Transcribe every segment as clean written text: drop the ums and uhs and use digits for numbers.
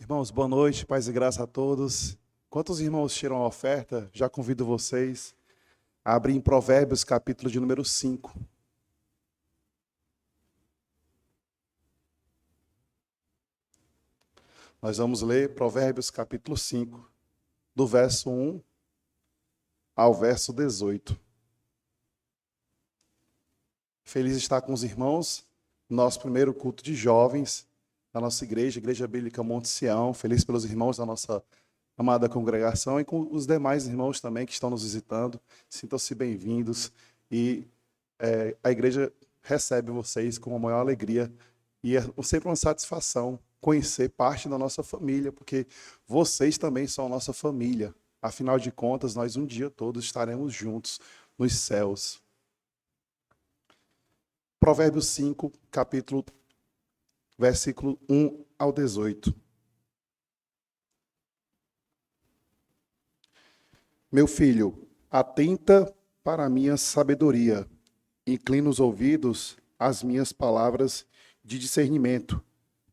Irmãos, boa noite, paz e graça a todos. Quantos irmãos tiram a oferta? Já convido vocês a abrir em Provérbios, capítulo de número 5. Nós vamos ler Provérbios, capítulo 5, do verso 1 ao verso 18. Feliz estar com os irmãos, nosso primeiro culto de jovens da nossa igreja, Igreja Bíblica Monte Sião. Feliz pelos irmãos da nossa amada congregação e com os demais irmãos também que estão nos visitando. Sintam-se bem-vindos e a igreja recebe vocês com a maior alegria e é sempre uma satisfação conhecer parte da nossa família, porque vocês também são a nossa família. Afinal de contas, nós um dia todos estaremos juntos nos céus. Provérbios 5, versículo 1 ao 18. Meu filho, atenta para a minha sabedoria, inclina os ouvidos às minhas palavras de discernimento,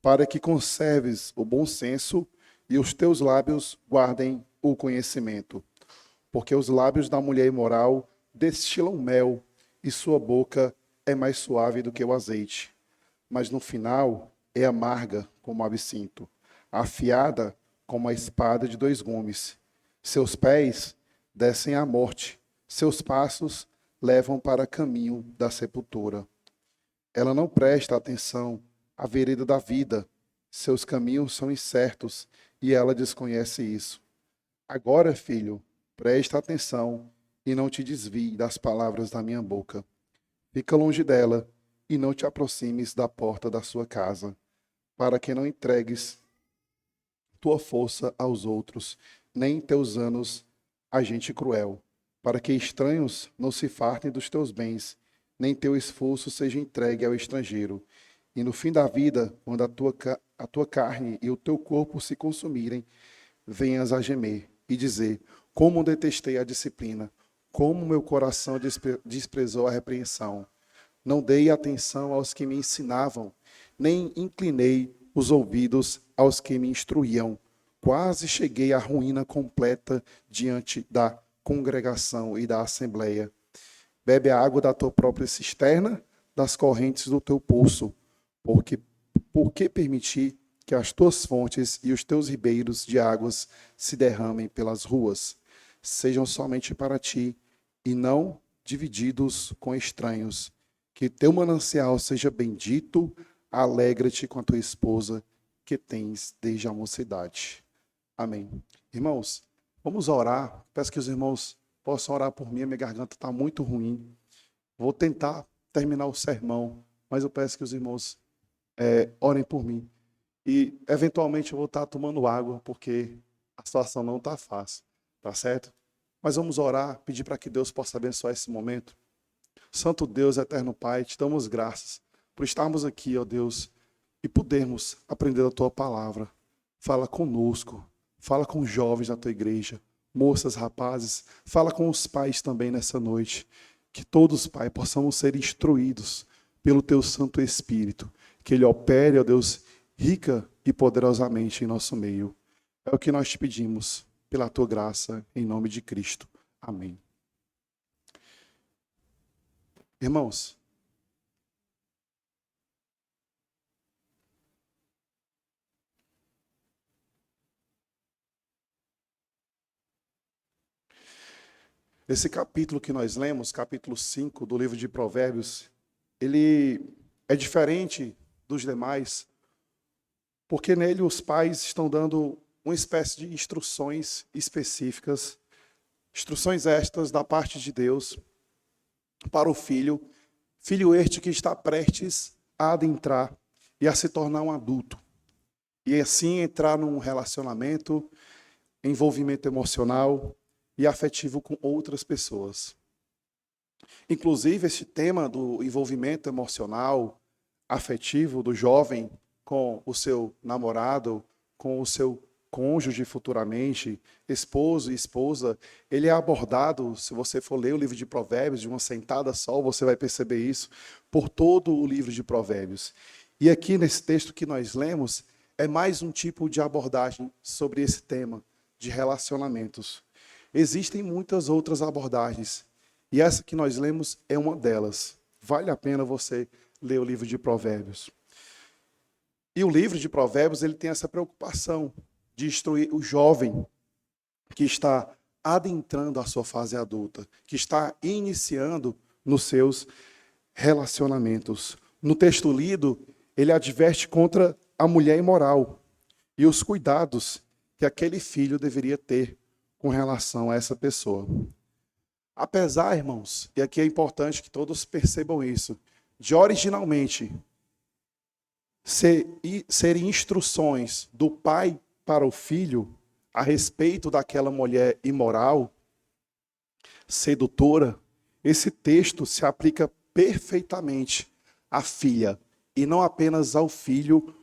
para que conserves o bom senso e os teus lábios guardem o conhecimento. Porque os lábios da mulher imoral destilam mel, e sua boca é mais suave do que o azeite. Mas no final é amarga como o absinto, afiada como a espada de dois gumes. Seus pés descem à morte, seus passos levam para caminho da sepultura. Ela não presta atenção à vereda da vida, seus caminhos são incertos e ela desconhece isso. Agora, filho, presta atenção e não te desvie das palavras da minha boca. Fica longe dela e não te aproximes da porta da sua casa, para que não entregues tua força aos outros, nem teus anos a gente cruel, para que estranhos não se fartem dos teus bens, nem teu esforço seja entregue ao estrangeiro. E no fim da vida, quando a tua carne e o teu corpo se consumirem, venhas a gemer e dizer: como detestei a disciplina, como meu coração desprezou a repreensão. Não dei atenção aos que me ensinavam, nem inclinei os ouvidos aos que me instruíam. Quase cheguei à ruína completa diante da congregação e da assembleia. Bebe a água da tua própria cisterna, das correntes do teu poço, por que permitir que as tuas fontes e os teus ribeiros de águas se derramem pelas ruas? Sejam somente para ti e não divididos com estranhos. Que teu manancial seja bendito, alegra-te com a tua esposa que tens desde a mocidade. Amém. Irmãos, vamos orar. Peço que os irmãos possam orar por mim, minha garganta está muito ruim. Vou tentar terminar o sermão, mas eu peço que os irmãos orem por mim. E, eventualmente, eu vou estar tomando água, porque a situação não está fácil, tá certo? Mas vamos orar, pedir para que Deus possa abençoar esse momento. Santo Deus, eterno Pai, te damos graças por estarmos aqui, ó Deus, e podermos aprender a tua palavra. Fala conosco, fala com os jovens da tua igreja, moças, rapazes, fala com os pais também nessa noite. Que todos, Pai, possamos ser instruídos pelo teu Santo Espírito, que ele opere, ó Deus, rica e poderosamente em nosso meio. É o que nós te pedimos, pela tua graça, em nome de Cristo. Amém. Irmãos, esse capítulo que nós lemos, capítulo 5 do livro de Provérbios, ele é diferente dos demais, porque nele os pais estão dando uma espécie de instruções específicas, instruções estas da parte de Deus para o filho este que está prestes a adentrar e a se tornar um adulto, e assim entrar num relacionamento, envolvimento emocional e afetivo com outras pessoas. Inclusive, esse tema do envolvimento emocional, afetivo do jovem com o seu namorado, com o seu cônjuge futuramente, esposo e esposa, ele é abordado, se você for ler o livro de Provérbios, de uma sentada só, você vai perceber isso, por todo o livro de Provérbios. E aqui nesse texto que nós lemos, é mais um tipo de abordagem sobre esse tema de relacionamentos. Existem muitas outras abordagens, e essa que nós lemos é uma delas. Vale a pena você ler o livro de Provérbios. E o livro de Provérbios, ele tem essa preocupação de instruir o jovem que está adentrando a sua fase adulta, que está iniciando nos seus relacionamentos. No texto lido, ele adverte contra a mulher imoral e os cuidados que aquele filho deveria ter com relação a essa pessoa. Apesar, irmãos, e aqui é importante que todos percebam isso, de originalmente serem instruções do pai para o filho a respeito daquela mulher imoral, sedutora, esse texto se aplica perfeitamente à filha e não apenas ao filho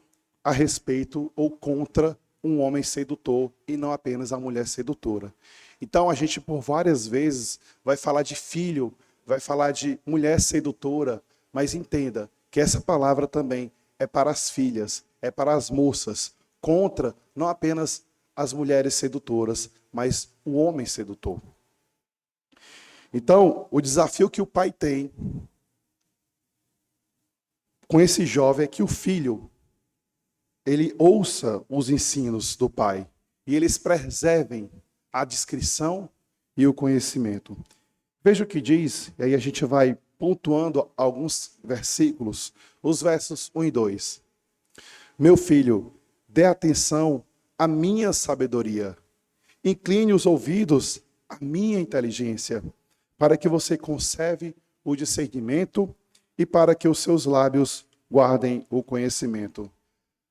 a respeito ou contra um homem sedutor e não apenas a mulher sedutora. Então a gente por várias vezes vai falar de filho, vai falar de mulher sedutora, mas entenda que essa palavra também é para as filhas, é para as moças, contra não apenas as mulheres sedutoras, mas o homem sedutor. Então, o desafio que o pai tem com esse jovem é que o filho, ele ouça os ensinos do pai e eles preservem a discrição e o conhecimento. Veja o que diz, e aí a gente vai pontuando alguns versículos, os versos 1 e 2. Meu filho, dê atenção à minha sabedoria, incline os ouvidos à minha inteligência, para que você conserve o discernimento e para que os seus lábios guardem o conhecimento.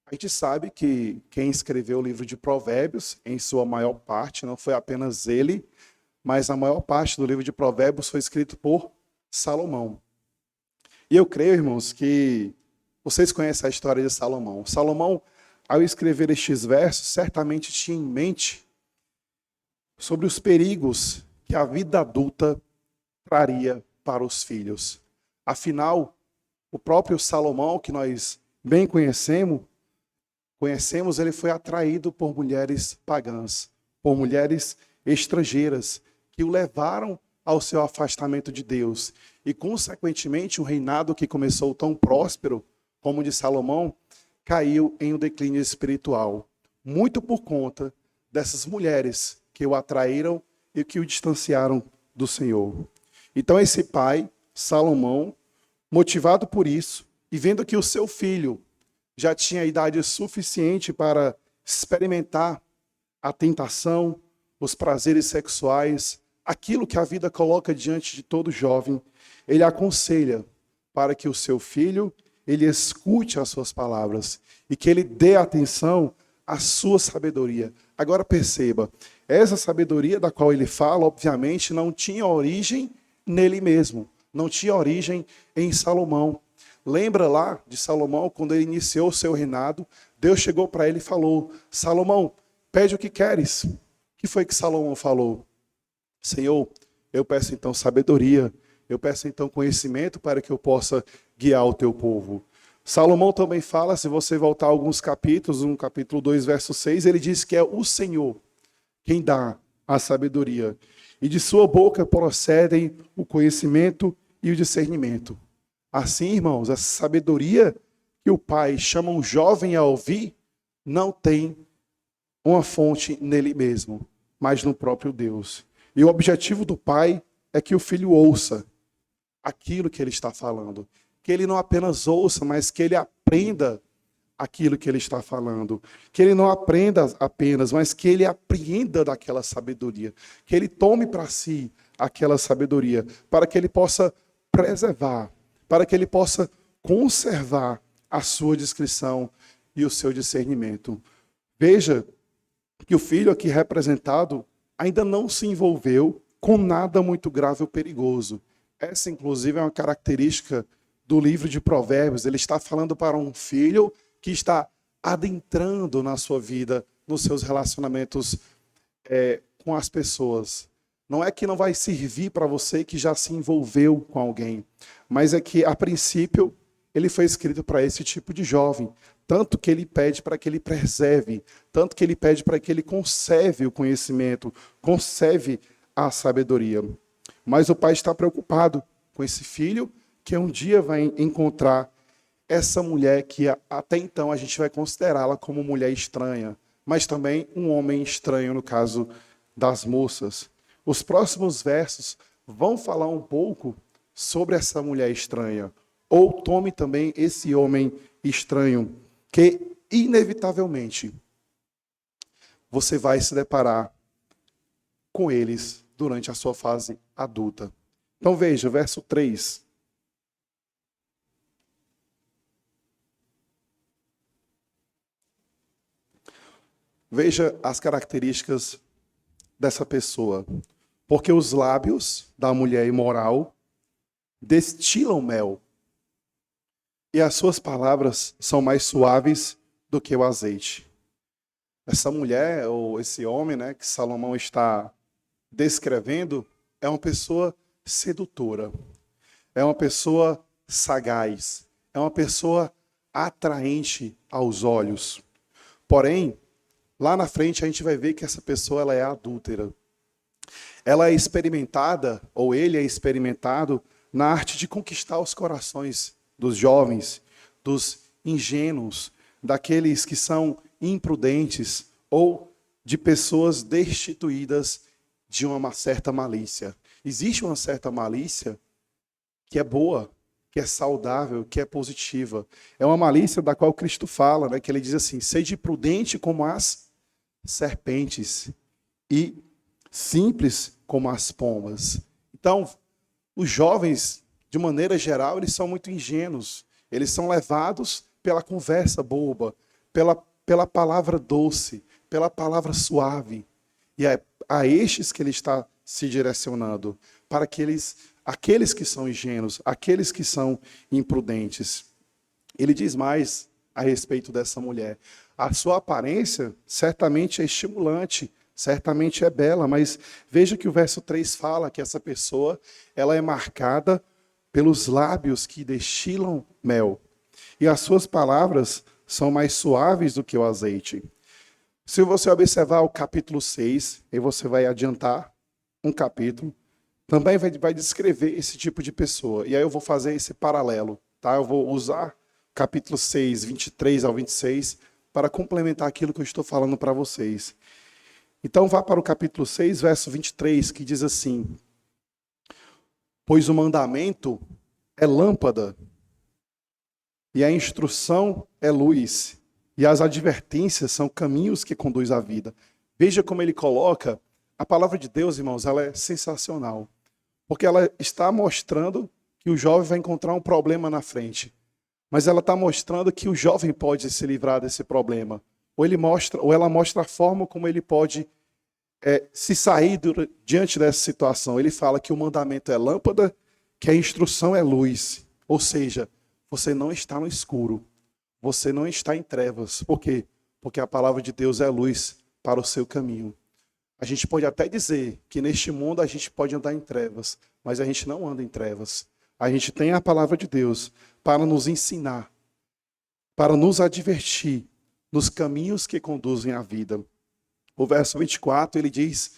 A gente sabe que quem escreveu o livro de Provérbios, em sua maior parte, não foi apenas ele, mas a maior parte do livro de Provérbios foi escrito por Salomão. E eu creio, irmãos, que vocês conhecem a história de Salomão. Salomão, ao escrever estes versos, certamente tinha em mente sobre os perigos que a vida adulta traria para os filhos. Afinal, o próprio Salomão, que nós bem conhecemos, ele foi atraído por mulheres pagãs, por mulheres estrangeiras, que o levaram ao seu afastamento de Deus. E, consequentemente, o reinado que começou tão próspero como o de Salomão, caiu em um declínio espiritual. Muito por conta dessas mulheres que o atraíram e que o distanciaram do Senhor. Então, esse pai, Salomão, motivado por isso, e vendo que o seu filho já tinha idade suficiente para experimentar a tentação, os prazeres sexuais, aquilo que a vida coloca diante de todo jovem, ele aconselha para que o seu filho, ele escute as suas palavras e que ele dê atenção à sua sabedoria. Agora perceba, essa sabedoria da qual ele fala, obviamente, não tinha origem nele mesmo, não tinha origem em Salomão. Lembra lá de Salomão, quando ele iniciou o seu reinado, Deus chegou para ele e falou: Salomão, pede o que queres. O que foi que Salomão falou? Senhor, eu peço então sabedoria, eu peço então conhecimento para que eu possa guiar o teu povo. Salomão também fala, se você voltar alguns capítulos, no capítulo 2, verso 6, ele diz que é o Senhor quem dá a sabedoria. E de sua boca procedem o conhecimento e o discernimento. Assim, irmãos, essa sabedoria que o pai chama um jovem a ouvir, não tem uma fonte nele mesmo, mas no próprio Deus. E o objetivo do pai é que o filho ouça aquilo que ele está falando. Que ele não apenas ouça, mas que ele aprenda aquilo que ele está falando. Que ele não aprenda apenas, mas que ele apreenda daquela sabedoria. Que ele tome para si aquela sabedoria, para que ele possa preservar, para que ele possa conservar a sua discrição e o seu discernimento. Veja que o filho aqui representado ainda não se envolveu com nada muito grave ou perigoso. Essa, inclusive, é uma característica do livro de Provérbios. Ele está falando para um filho que está adentrando na sua vida, nos seus relacionamentos com as pessoas. Não é que não vai servir para você que já se envolveu com alguém, mas é que, a princípio, ele foi escrito para esse tipo de jovem, tanto que ele pede para que ele preserve, tanto que ele pede para que ele conserve o conhecimento, conserve a sabedoria. Mas o pai está preocupado com esse filho que um dia vai encontrar essa mulher que até então a gente vai considerá-la como mulher estranha, mas também um homem estranho no caso das moças. Os próximos versos vão falar um pouco sobre essa mulher estranha, ou tome também esse homem estranho, que inevitavelmente você vai se deparar com eles durante a sua fase adulta. Então veja, verso 3. Veja as características dessa pessoa. Porque os lábios da mulher imoral destilam mel, e as suas palavras são mais suaves do que o azeite. Essa mulher, ou esse homem, né, que Salomão está descrevendo, é uma pessoa sedutora, é uma pessoa sagaz, é uma pessoa atraente aos olhos. Porém, lá na frente a gente vai ver que essa pessoa ela é adúltera. Ela é experimentada, ou ele é experimentado, na arte de conquistar os corações dos jovens, dos ingênuos, daqueles que são imprudentes, ou de pessoas destituídas de uma certa malícia. Existe uma certa malícia que é boa, que é saudável, que é positiva. É uma malícia da qual Cristo fala, né, que ele diz assim: sede prudente como as serpentes e simples como as pombas. Então, os jovens, de maneira geral, eles são muito ingênuos. Eles são levados pela conversa boba, pela palavra doce, pela palavra suave. E é a estes que ele está se direcionando, para aqueles que são ingênuos, aqueles que são imprudentes. Ele diz mais a respeito dessa mulher. A sua aparência certamente é estimulante, certamente é bela, mas veja que o verso 3 fala que essa pessoa ela é marcada pelos lábios que destilam mel, e as suas palavras são mais suaves do que o azeite. Se você observar o capítulo 6, e você vai adiantar um capítulo, também vai descrever esse tipo de pessoa. E aí eu vou fazer esse paralelo, tá? Eu vou usar capítulo 6, 23 ao 26, para complementar aquilo que eu estou falando para vocês. Então vá para o capítulo 6, verso 23, que diz assim: pois o mandamento é lâmpada, e a instrução é luz, e as advertências são caminhos que conduzem à vida. Veja como ele coloca, a palavra de Deus, irmãos, ela é sensacional, porque ela está mostrando que o jovem vai encontrar um problema na frente, mas ela está mostrando que o jovem pode se livrar desse problema, ou ela mostra a forma como ele pode se sair diante dessa situação. Ele fala que o mandamento é lâmpada, que a instrução é luz. Ou seja, você não está no escuro. Você não está em trevas. Por quê? Porque a palavra de Deus é luz para o seu caminho. A gente pode até dizer que neste mundo a gente pode andar em trevas, mas a gente não anda em trevas. A gente tem a palavra de Deus para nos ensinar, para nos advertir nos caminhos que conduzem à vida. O verso 24, ele diz: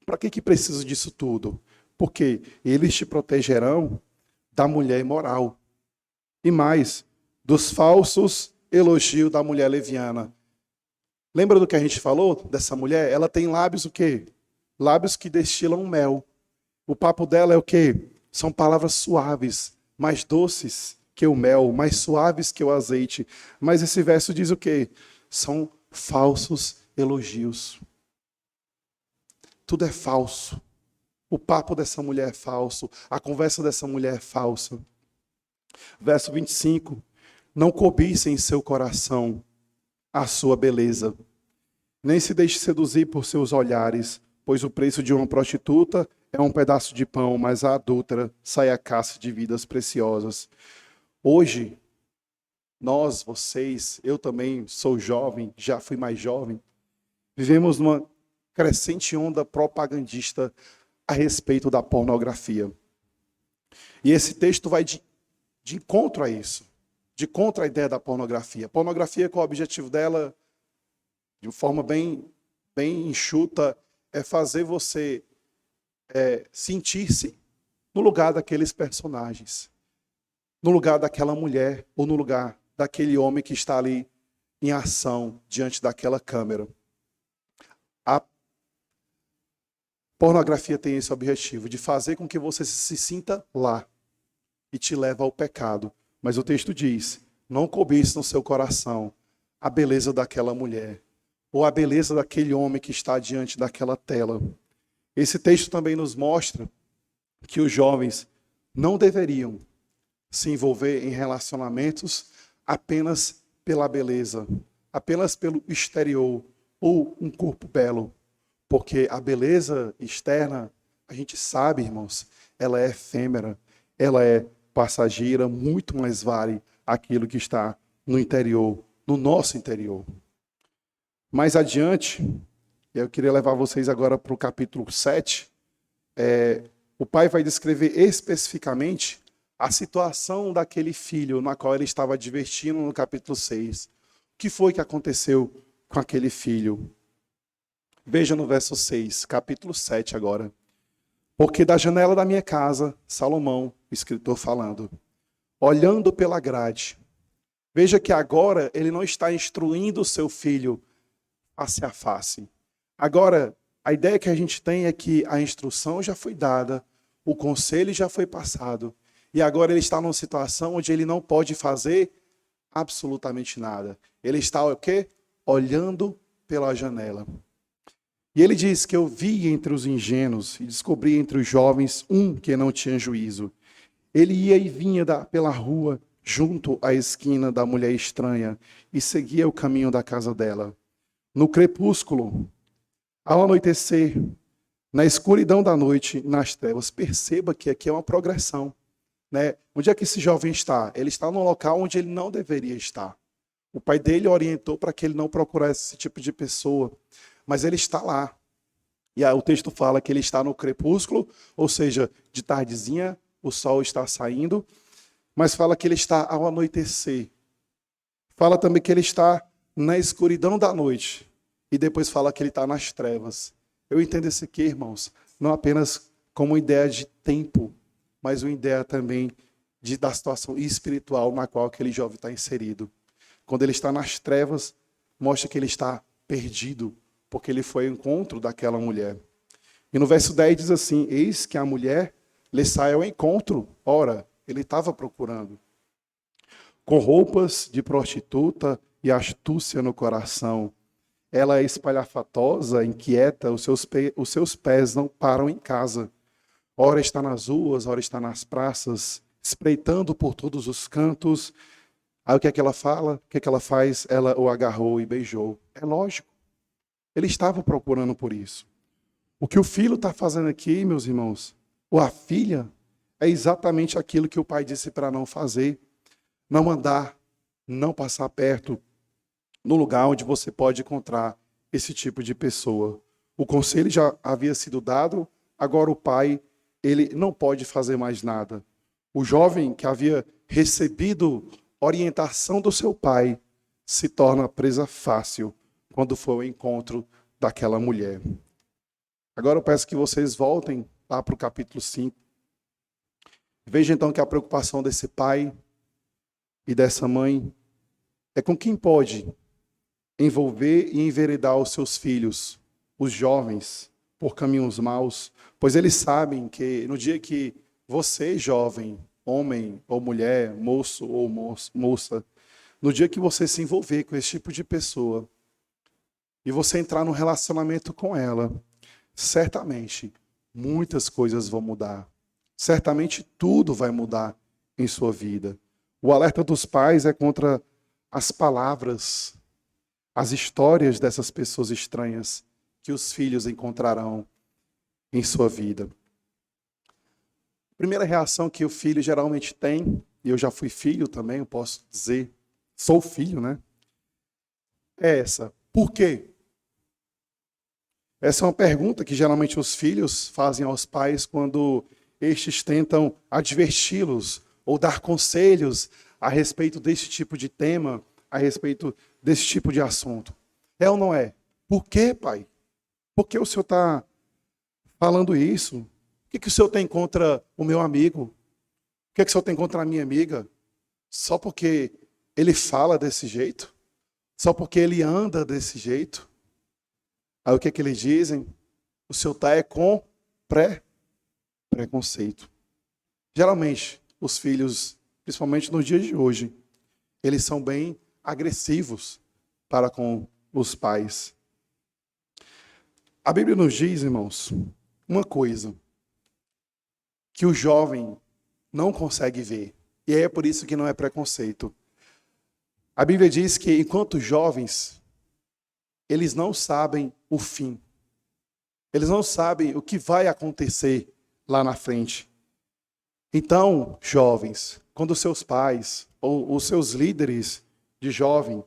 para que precisa disso tudo? Porque eles te protegerão da mulher imoral. E mais, dos falsos elogios da mulher leviana. Lembra do que a gente falou dessa mulher? Ela tem lábios o quê? Lábios que destilam mel. O papo dela é o quê? São palavras suaves, mais doces que o mel, mais suaves que o azeite. Mas esse verso diz o quê? São falsos elogios. Tudo é falso. O papo dessa mulher é falso. A conversa dessa mulher é falsa. Verso 25. Não cobice em seu coração a sua beleza, nem se deixe seduzir por seus olhares, pois o preço de uma prostituta é um pedaço de pão, mas a adúltera sai a caça de vidas preciosas. Hoje, nós, vocês, eu também sou jovem, já fui mais jovem, vivemos numa crescente onda propagandista a respeito da pornografia. E esse texto vai de encontro a isso, de contra a ideia da pornografia. A pornografia, qual é o objetivo dela? De forma bem enxuta, é fazer você sentir-se no lugar daqueles personagens, no lugar daquela mulher ou no lugar daquele homem que está ali em ação diante daquela câmera. A pornografia tem esse objetivo, de fazer com que você se sinta lá e te leva ao pecado. Mas o texto diz, não cobice no seu coração a beleza daquela mulher ou a beleza daquele homem que está diante daquela tela. Esse texto também nos mostra que os jovens não deveriam se envolver em relacionamentos apenas pela beleza, apenas pelo exterior ou um corpo belo. Porque a beleza externa, a gente sabe, irmãos, ela é efêmera, ela é passageira, muito mais vale aquilo que está no interior, no nosso interior. Mais adiante, eu queria levar vocês agora para o capítulo 7. O pai vai descrever especificamente a situação daquele filho na qual ele estava advertindo no capítulo 6. O que foi que aconteceu com aquele filho? Veja no verso 6, capítulo 7 agora. Porque da janela da minha casa, Salomão, o escritor falando, olhando pela grade. Veja que agora ele não está instruindo o seu filho face a face. Agora, a ideia que a gente tem é que a instrução já foi dada, o conselho já foi passado, e agora ele está numa situação onde ele não pode fazer absolutamente nada. Ele está o quê? Olhando pela janela. E ele diz que eu vi entre os ingênuos e descobri entre os jovens um que não tinha juízo. Ele ia e vinha pela rua, junto à esquina da mulher estranha, e seguia o caminho da casa dela. No crepúsculo, ao anoitecer, na escuridão da noite, nas trevas. Perceba que aqui é uma progressão, né? Onde é que esse jovem está? Ele está num local onde ele não deveria estar. O pai dele orientou para que ele não procurasse esse tipo de pessoa, mas ele está lá. E o texto fala que ele está no crepúsculo, ou seja, de tardezinha, o sol está saindo, mas fala que ele está ao anoitecer. Fala também que ele está na escuridão da noite. E depois fala que ele está nas trevas. Eu entendo isso aqui, irmãos, não apenas como ideia de tempo, mas uma ideia também da situação espiritual na qual aquele jovem está inserido. Quando ele está nas trevas, mostra que ele está perdido, porque ele foi ao encontro daquela mulher. E no verso 10 diz assim, eis que a mulher lhe sai ao encontro. Ora, ele estava procurando. Com roupas de prostituta e astúcia no coração. Ela é espalhafatosa, inquieta, os seus pés não param em casa. Ora está nas ruas, ora está nas praças, espreitando por todos os cantos. Aí o que é que ela fala? O que é que ela faz? Ela o agarrou e beijou. É lógico. Ele estava procurando por isso. O que o filho está fazendo aqui, meus irmãos, ou a filha, é exatamente aquilo que o pai disse para não fazer. Não andar, não passar perto, no lugar onde você pode encontrar esse tipo de pessoa. O conselho já havia sido dado, agora o pai, ele não pode fazer mais nada. O jovem que havia recebido orientação do seu pai se torna presa fácil quando for ao encontro daquela mulher. Agora eu peço que vocês voltem lá para o capítulo 5. Veja então que a preocupação desse pai e dessa mãe é com quem pode envolver e enveredar os seus filhos, os jovens, por caminhos maus, pois eles sabem que no dia que você, jovem, homem ou mulher, moço ou moça, no dia que você se envolver com esse tipo de pessoa e você entrar num relacionamento com ela, certamente muitas coisas vão mudar. Certamente tudo vai mudar em sua vida. O alerta dos pais é contra as palavras, as histórias dessas pessoas estranhas que os filhos encontrarão em sua vida. A primeira reação que o filho geralmente tem, e eu já fui filho também, eu posso dizer, sou filho, né? É essa. Por quê? Essa é uma pergunta que geralmente os filhos fazem aos pais quando estes tentam adverti-los ou dar conselhos a respeito desse tipo de tema, a respeito desse tipo de assunto. É ou não é? Por quê, pai? Por que o senhor está falando isso? O que o senhor tem contra o meu amigo? O que o senhor tem contra a minha amiga? Só porque ele fala desse jeito? Só porque ele anda desse jeito? Aí o que eles dizem? O senhor está com preconceito. Geralmente, os filhos, principalmente nos dias de hoje, eles são bem agressivos para com os pais. A Bíblia nos diz, irmãos, uma coisa que o jovem não consegue ver. E é por isso que não é preconceito. A Bíblia diz que enquanto jovens, eles não sabem o fim. Eles não sabem o que vai acontecer lá na frente. Então, jovens, quando os seus pais ou os seus líderes de jovem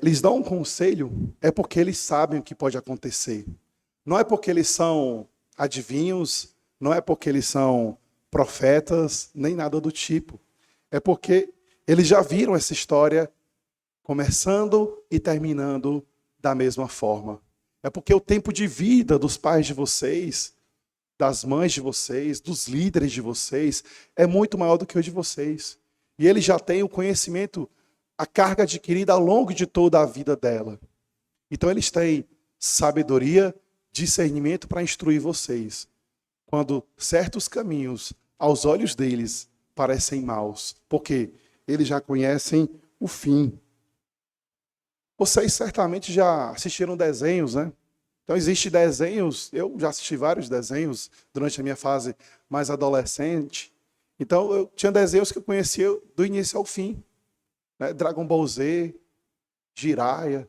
lhes dão um conselho, é porque eles sabem o que pode acontecer. Não é porque eles são adivinhos, não é porque eles são profetas, nem nada do tipo. É porque eles já viram essa história começando e terminando da mesma forma. É porque o tempo de vida dos pais de vocês, das mães de vocês, dos líderes de vocês, é muito maior do que o de vocês. E eles já têm o conhecimento, a carga adquirida ao longo de toda a vida dela. Então eles têm sabedoria, discernimento para instruir vocês. Quando certos caminhos, aos olhos deles, parecem maus. Porque eles já conhecem o fim. Vocês certamente já assistiram desenhos, né? Então existem desenhos, eu já assisti vários desenhos durante a minha fase mais adolescente. Então eu tinha desenhos que eu conhecia do início ao fim. Né? Dragon Ball Z, Jiraiya.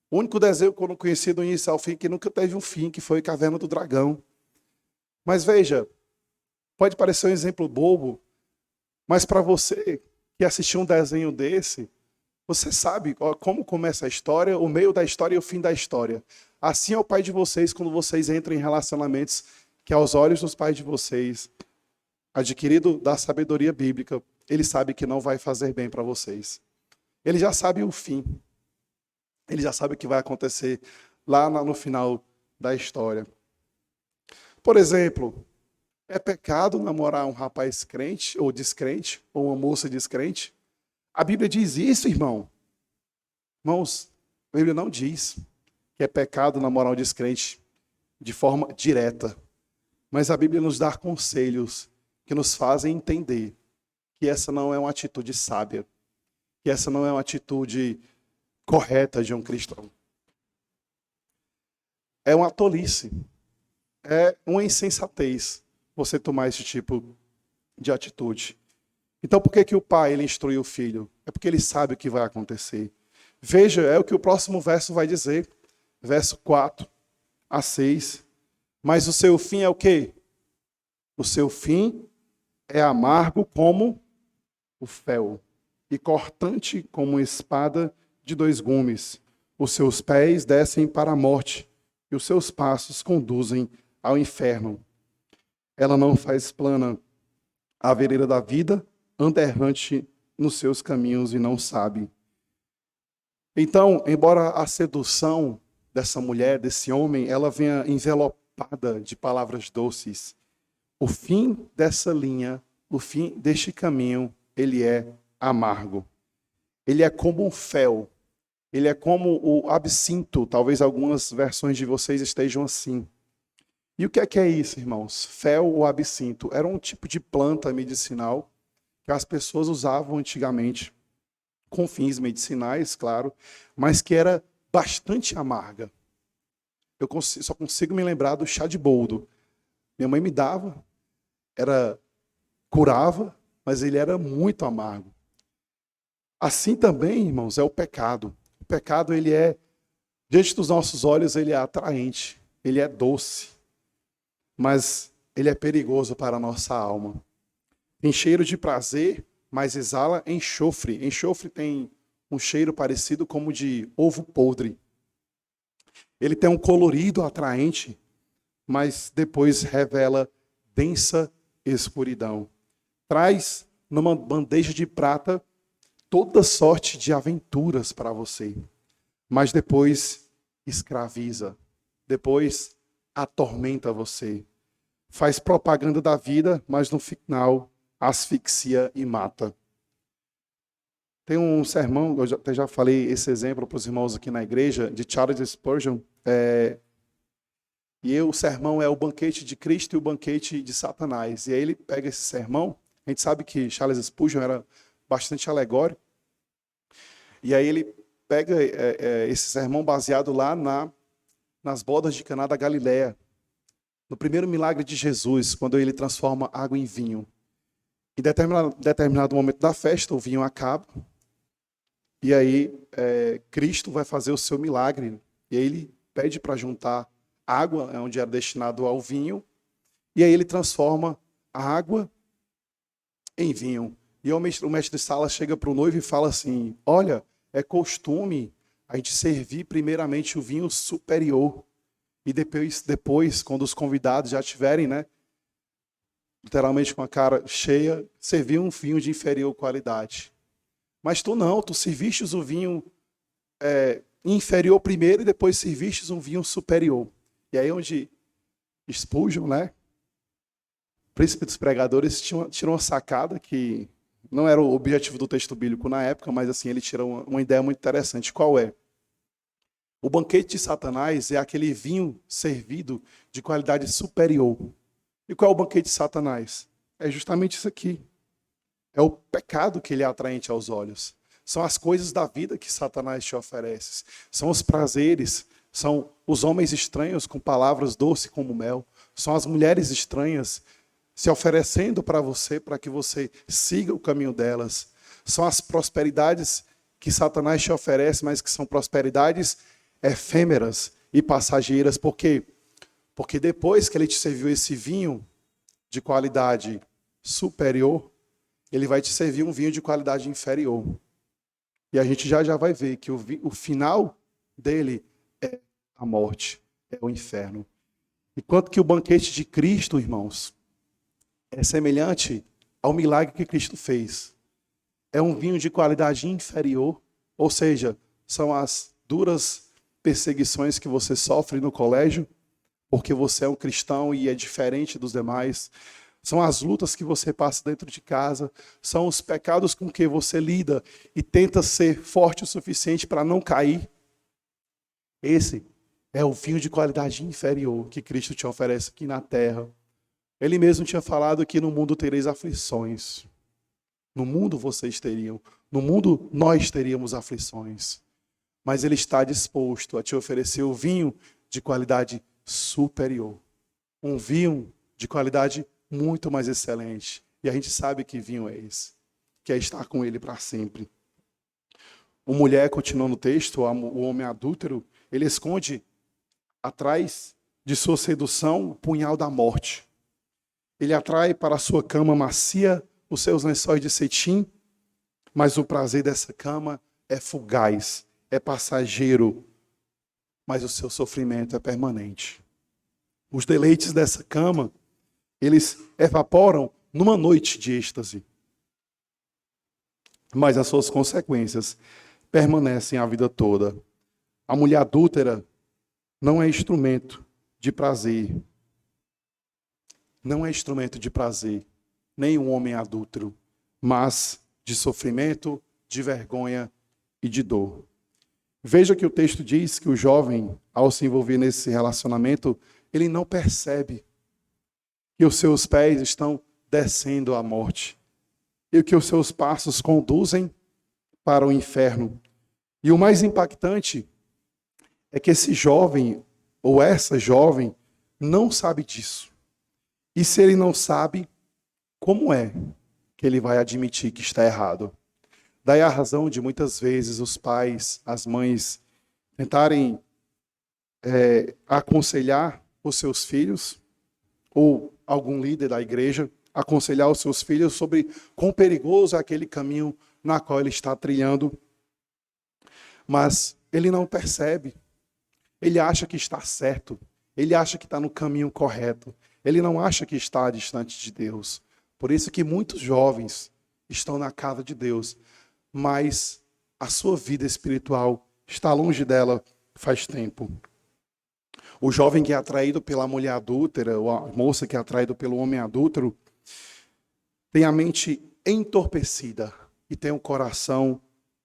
O único desenho que eu não conhecia do início ao fim, que nunca teve um fim, que foi Caverna do Dragão. Mas veja, pode parecer um exemplo bobo, mas para você que assistiu um desenho desse, você sabe como começa a história, o meio da história e o fim da história. Assim é o pai de vocês quando vocês entram em relacionamentos que aos olhos dos pais de vocês, adquirido da sabedoria bíblica, ele sabe que não vai fazer bem para vocês. Ele já sabe o fim. Ele já sabe o que vai acontecer lá no final da história. Por exemplo, é pecado namorar um rapaz crente ou descrente, ou uma moça descrente? A Bíblia diz isso, irmão. Irmãos, a Bíblia não diz que é pecado namorar um descrente de forma direta. Mas a Bíblia nos dá conselhos que nos fazem entender que essa não é uma atitude sábia, que essa não é uma atitude correta de um cristão. É uma tolice, é uma insensatez você tomar esse tipo de atitude. Então por que o pai ele instrui o filho? É porque ele sabe o que vai acontecer. Veja, é o que o próximo verso vai dizer. Verso 4 a 6. Mas o seu fim é o quê? O seu fim é amargo como o fel e cortante como uma espada de 2 gumes. Os seus pés descem para a morte e os seus passos conduzem ao inferno. Ela não faz plana a vereda da vida, anda errante nos seus caminhos e não sabe. Então, embora a sedução dessa mulher, desse homem, ela venha envelopada de palavras doces, o fim dessa linha, o fim deste caminho, ele é amargo. Ele é como um fel. Ele é como o absinto. Talvez algumas versões de vocês estejam assim. E o que é isso, irmãos? Fel ou absinto? Era um tipo de planta medicinal que as pessoas usavam antigamente, com fins medicinais, claro, mas que era bastante amarga. Eu só consigo me lembrar do chá de boldo. Minha mãe me dava, curava, mas ele era muito amargo. Assim também, irmãos, é o pecado. O pecado, ele é, diante dos nossos olhos, ele é atraente, ele é doce, mas ele é perigoso para a nossa alma. Tem cheiro de prazer, mas exala enxofre. Enxofre tem um cheiro parecido como de ovo podre. Ele tem um colorido atraente, mas depois revela densa escuridão. Traz numa bandeja de prata toda sorte de aventuras para você. Mas depois escraviza, depois atormenta você. Faz propaganda da vida, mas no final asfixia e mata. Tem um sermão, eu até já falei esse exemplo para os irmãos aqui na igreja, de Charles Spurgeon. O sermão é o banquete de Cristo e o banquete de Satanás. E aí ele pega esse sermão, a gente sabe que Charles Spurgeon era bastante alegórico, e aí ele pega esse sermão baseado lá nas bodas de Caná da Galileia, no primeiro milagre de Jesus, quando ele transforma água em vinho. Em determinado momento da festa, o vinho acaba, e aí Cristo vai fazer o seu milagre, e aí ele pede para juntar água, onde era destinado ao vinho, e aí ele transforma a água em vinho. E o mestre de sala chega para o noivo e fala assim: olha, é costume a gente servir primeiramente o vinho superior, e depois quando os convidados já tiverem, literalmente com a cara cheia, servir um vinho de inferior qualidade. Mas tu não, tu servistes o vinho inferior primeiro e depois servistes um vinho superior. E aí onde Spurgeon, príncipe dos pregadores, tirou uma sacada que não era o objetivo do texto bíblico na época, mas assim, ele tira uma ideia muito interessante. Qual é? O banquete de Satanás é aquele vinho servido de qualidade superior. E qual é o banquete de Satanás? É justamente isso aqui. É o pecado que ele é atraente aos olhos. São as coisas da vida que Satanás te oferece. São os prazeres, são os homens estranhos com palavras doces como mel. São as mulheres estranhas se oferecendo para você, para que você siga o caminho delas. São as prosperidades que Satanás te oferece, mas que são prosperidades efêmeras e passageiras. Por quê? Porque depois que ele te serviu esse vinho de qualidade superior, ele vai te servir um vinho de qualidade inferior. E a gente já vai ver que o final dele é a morte, é o inferno. Enquanto que o banquete de Cristo, irmãos, é semelhante ao milagre que Cristo fez. É um vinho de qualidade inferior, ou seja, são as duras perseguições que você sofre no colégio, porque você é um cristão e é diferente dos demais. São as lutas que você passa dentro de casa, são os pecados com que você lida e tenta ser forte o suficiente para não cair. Esse é o vinho de qualidade inferior que Cristo te oferece aqui na terra. Ele mesmo tinha falado que no mundo tereis aflições. No mundo vocês teriam, no mundo nós teríamos aflições. Mas ele está disposto a te oferecer o vinho de qualidade superior. Um vinho de qualidade muito mais excelente. E a gente sabe que vinho é esse, que é estar com ele para sempre. Uma mulher, continuando o texto, o homem adúltero, ele esconde atrás de sua sedução o punhal da morte. Ele atrai para a sua cama macia os seus lençóis de cetim, mas o prazer dessa cama é fugaz, é passageiro, mas o seu sofrimento é permanente. Os deleites dessa cama, eles evaporam numa noite de êxtase, mas as suas consequências permanecem a vida toda. A mulher adúltera não é instrumento de prazer. Não é instrumento de prazer, nem um homem adúltero, mas de sofrimento, de vergonha e de dor. Veja que o texto diz que o jovem, ao se envolver nesse relacionamento, ele não percebe que os seus pés estão descendo à morte e que os seus passos conduzem para o inferno. E o mais impactante é que esse jovem ou essa jovem não sabe disso. E se ele não sabe, como é que ele vai admitir que está errado? Daí a razão de muitas vezes os pais, as mães tentarem aconselhar os seus filhos, ou algum líder da igreja, aconselhar os seus filhos sobre quão perigoso é aquele caminho na qual ele está trilhando. Mas ele não percebe. Ele acha que está certo. Ele acha que está no caminho correto. Ele não acha que está distante de Deus. Por isso que muitos jovens estão na casa de Deus, mas a sua vida espiritual está longe dela faz tempo. O jovem que é atraído pela mulher adúltera, ou a moça que é atraída pelo homem adúltero, tem a mente entorpecida e tem um coração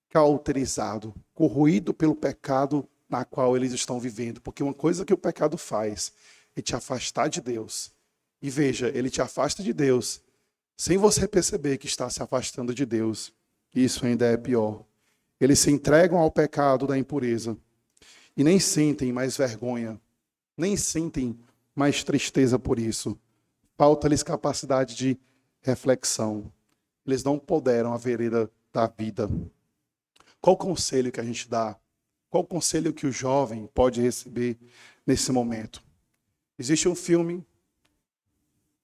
cauterizado, corroído pelo pecado na qual eles estão vivendo. Porque uma coisa que o pecado faz é te afastar de Deus. E veja, ele te afasta de Deus sem você perceber que está se afastando de Deus. Isso ainda é pior. Eles se entregam ao pecado da impureza e nem sentem mais vergonha, nem sentem mais tristeza por isso. Falta-lhes capacidade de reflexão. Eles não puderam a vereda da vida. Qual o conselho que a gente dá? Qual o conselho que o jovem pode receber nesse momento? Existe um filme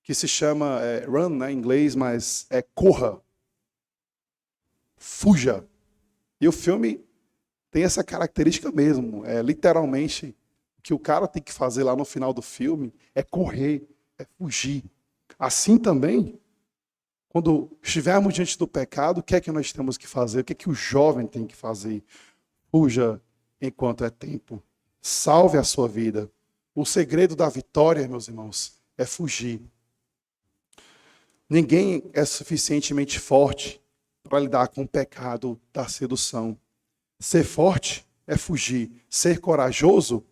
que se chama Run, né, em inglês, mas é Corra. Fuja. E o filme tem essa característica mesmo. Literalmente, o que o cara tem que fazer lá no final do filme é correr, é fugir. Assim também, quando estivermos diante do pecado, o que é que nós temos que fazer? O que é que o jovem tem que fazer? Fuja enquanto é tempo. Salve a sua vida. O segredo da vitória, meus irmãos, é fugir. Ninguém é suficientemente forte para lidar com o pecado da sedução. Ser forte é fugir. Ser corajoso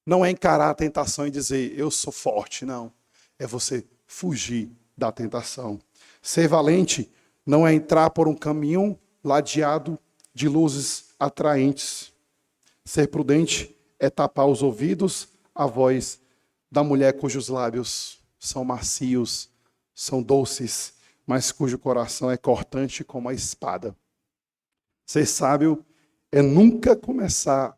não é encarar a tentação e dizer, eu sou forte, não. É você fugir da tentação. Ser valente não é entrar por um caminho ladeado de luzes atraentes. Ser prudente é tapar os ouvidos à voz da mulher cujos lábios são macios, são doces, mas cujo coração é cortante como a espada. Ser sábio é nunca começar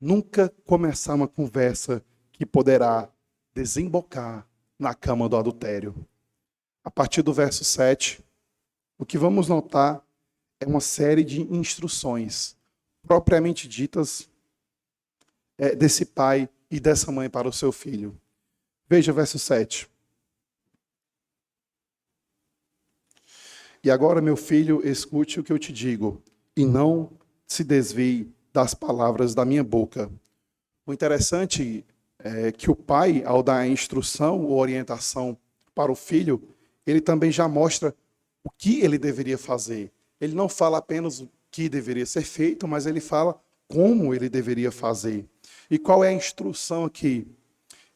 uma conversa que poderá desembocar na cama do adultério. A partir do verso 7, o que vamos notar é uma série de instruções propriamente ditas desse pai e dessa mãe para o seu filho. Veja o verso 7. E agora, meu filho, escute o que eu te digo, e não se desvie das palavras da minha boca. O interessante é que o pai, ao dar a instrução ou orientação para o filho, ele também já mostra o que ele deveria fazer. Ele não fala apenas o que deveria ser feito, mas ele fala como ele deveria fazer. E qual é a instrução aqui?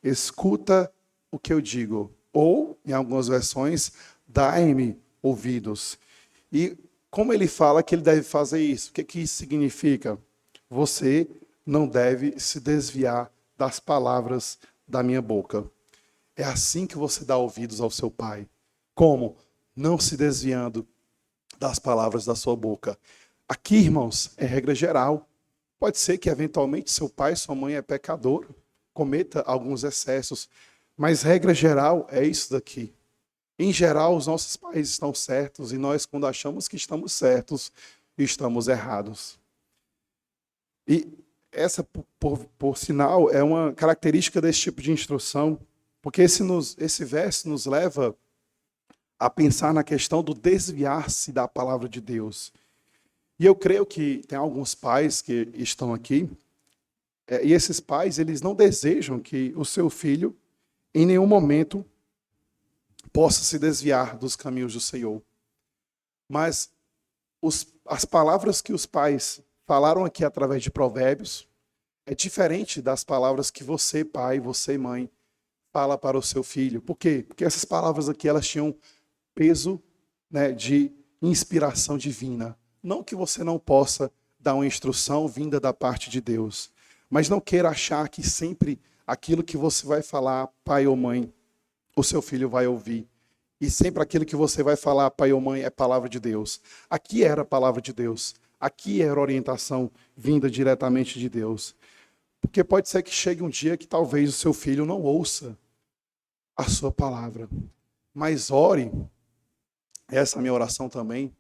Escuta o que eu digo. Ou, em algumas versões, dai-me ouvidos. E como ele fala que ele deve fazer isso? O que isso significa? Você não deve se desviar das palavras da minha boca. É assim que você dá ouvidos ao seu pai. Como? Não se desviando das palavras da sua boca. Aqui, irmãos, é regra geral. Pode ser que, eventualmente, seu pai, sua mãe é pecador, cometa alguns excessos, mas regra geral é isso daqui. Em geral, os nossos pais estão certos e nós, quando achamos que estamos certos, estamos errados. E essa, por sinal, é uma característica desse tipo de instrução, porque esse verso nos leva a pensar na questão do desviar-se da palavra de Deus. E eu creio que tem alguns pais que estão aqui, e esses pais, eles não desejam que o seu filho, em nenhum momento, possa se desviar dos caminhos do Senhor. Mas as palavras que os pais falaram aqui através de Provérbios é diferente das palavras que você, pai, você, mãe, fala para o seu filho. Por quê? Porque essas palavras aqui, elas tinham peso, né, de inspiração divina. Não que você não possa dar uma instrução vinda da parte de Deus, mas não queira achar que sempre aquilo que você vai falar, pai ou mãe, o seu filho vai ouvir. E sempre aquilo que você vai falar, pai ou mãe, é palavra de Deus. Aqui era a palavra de Deus. Aqui era orientação vinda diretamente de Deus. Porque pode ser que chegue um dia que talvez o seu filho não ouça a sua palavra. Mas ore, essa é a minha oração também,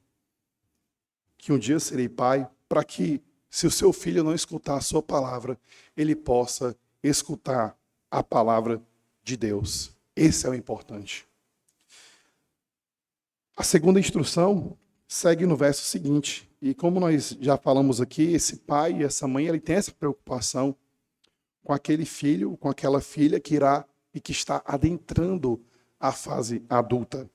que um dia eu serei pai, para que, se o seu filho não escutar a sua palavra, ele possa escutar a palavra de Deus. Esse é o importante. A segunda instrução segue no verso seguinte. E como nós já falamos aqui, esse pai e essa mãe, ele tem essa preocupação com aquele filho, com aquela filha que irá e que está adentrando a fase adulta.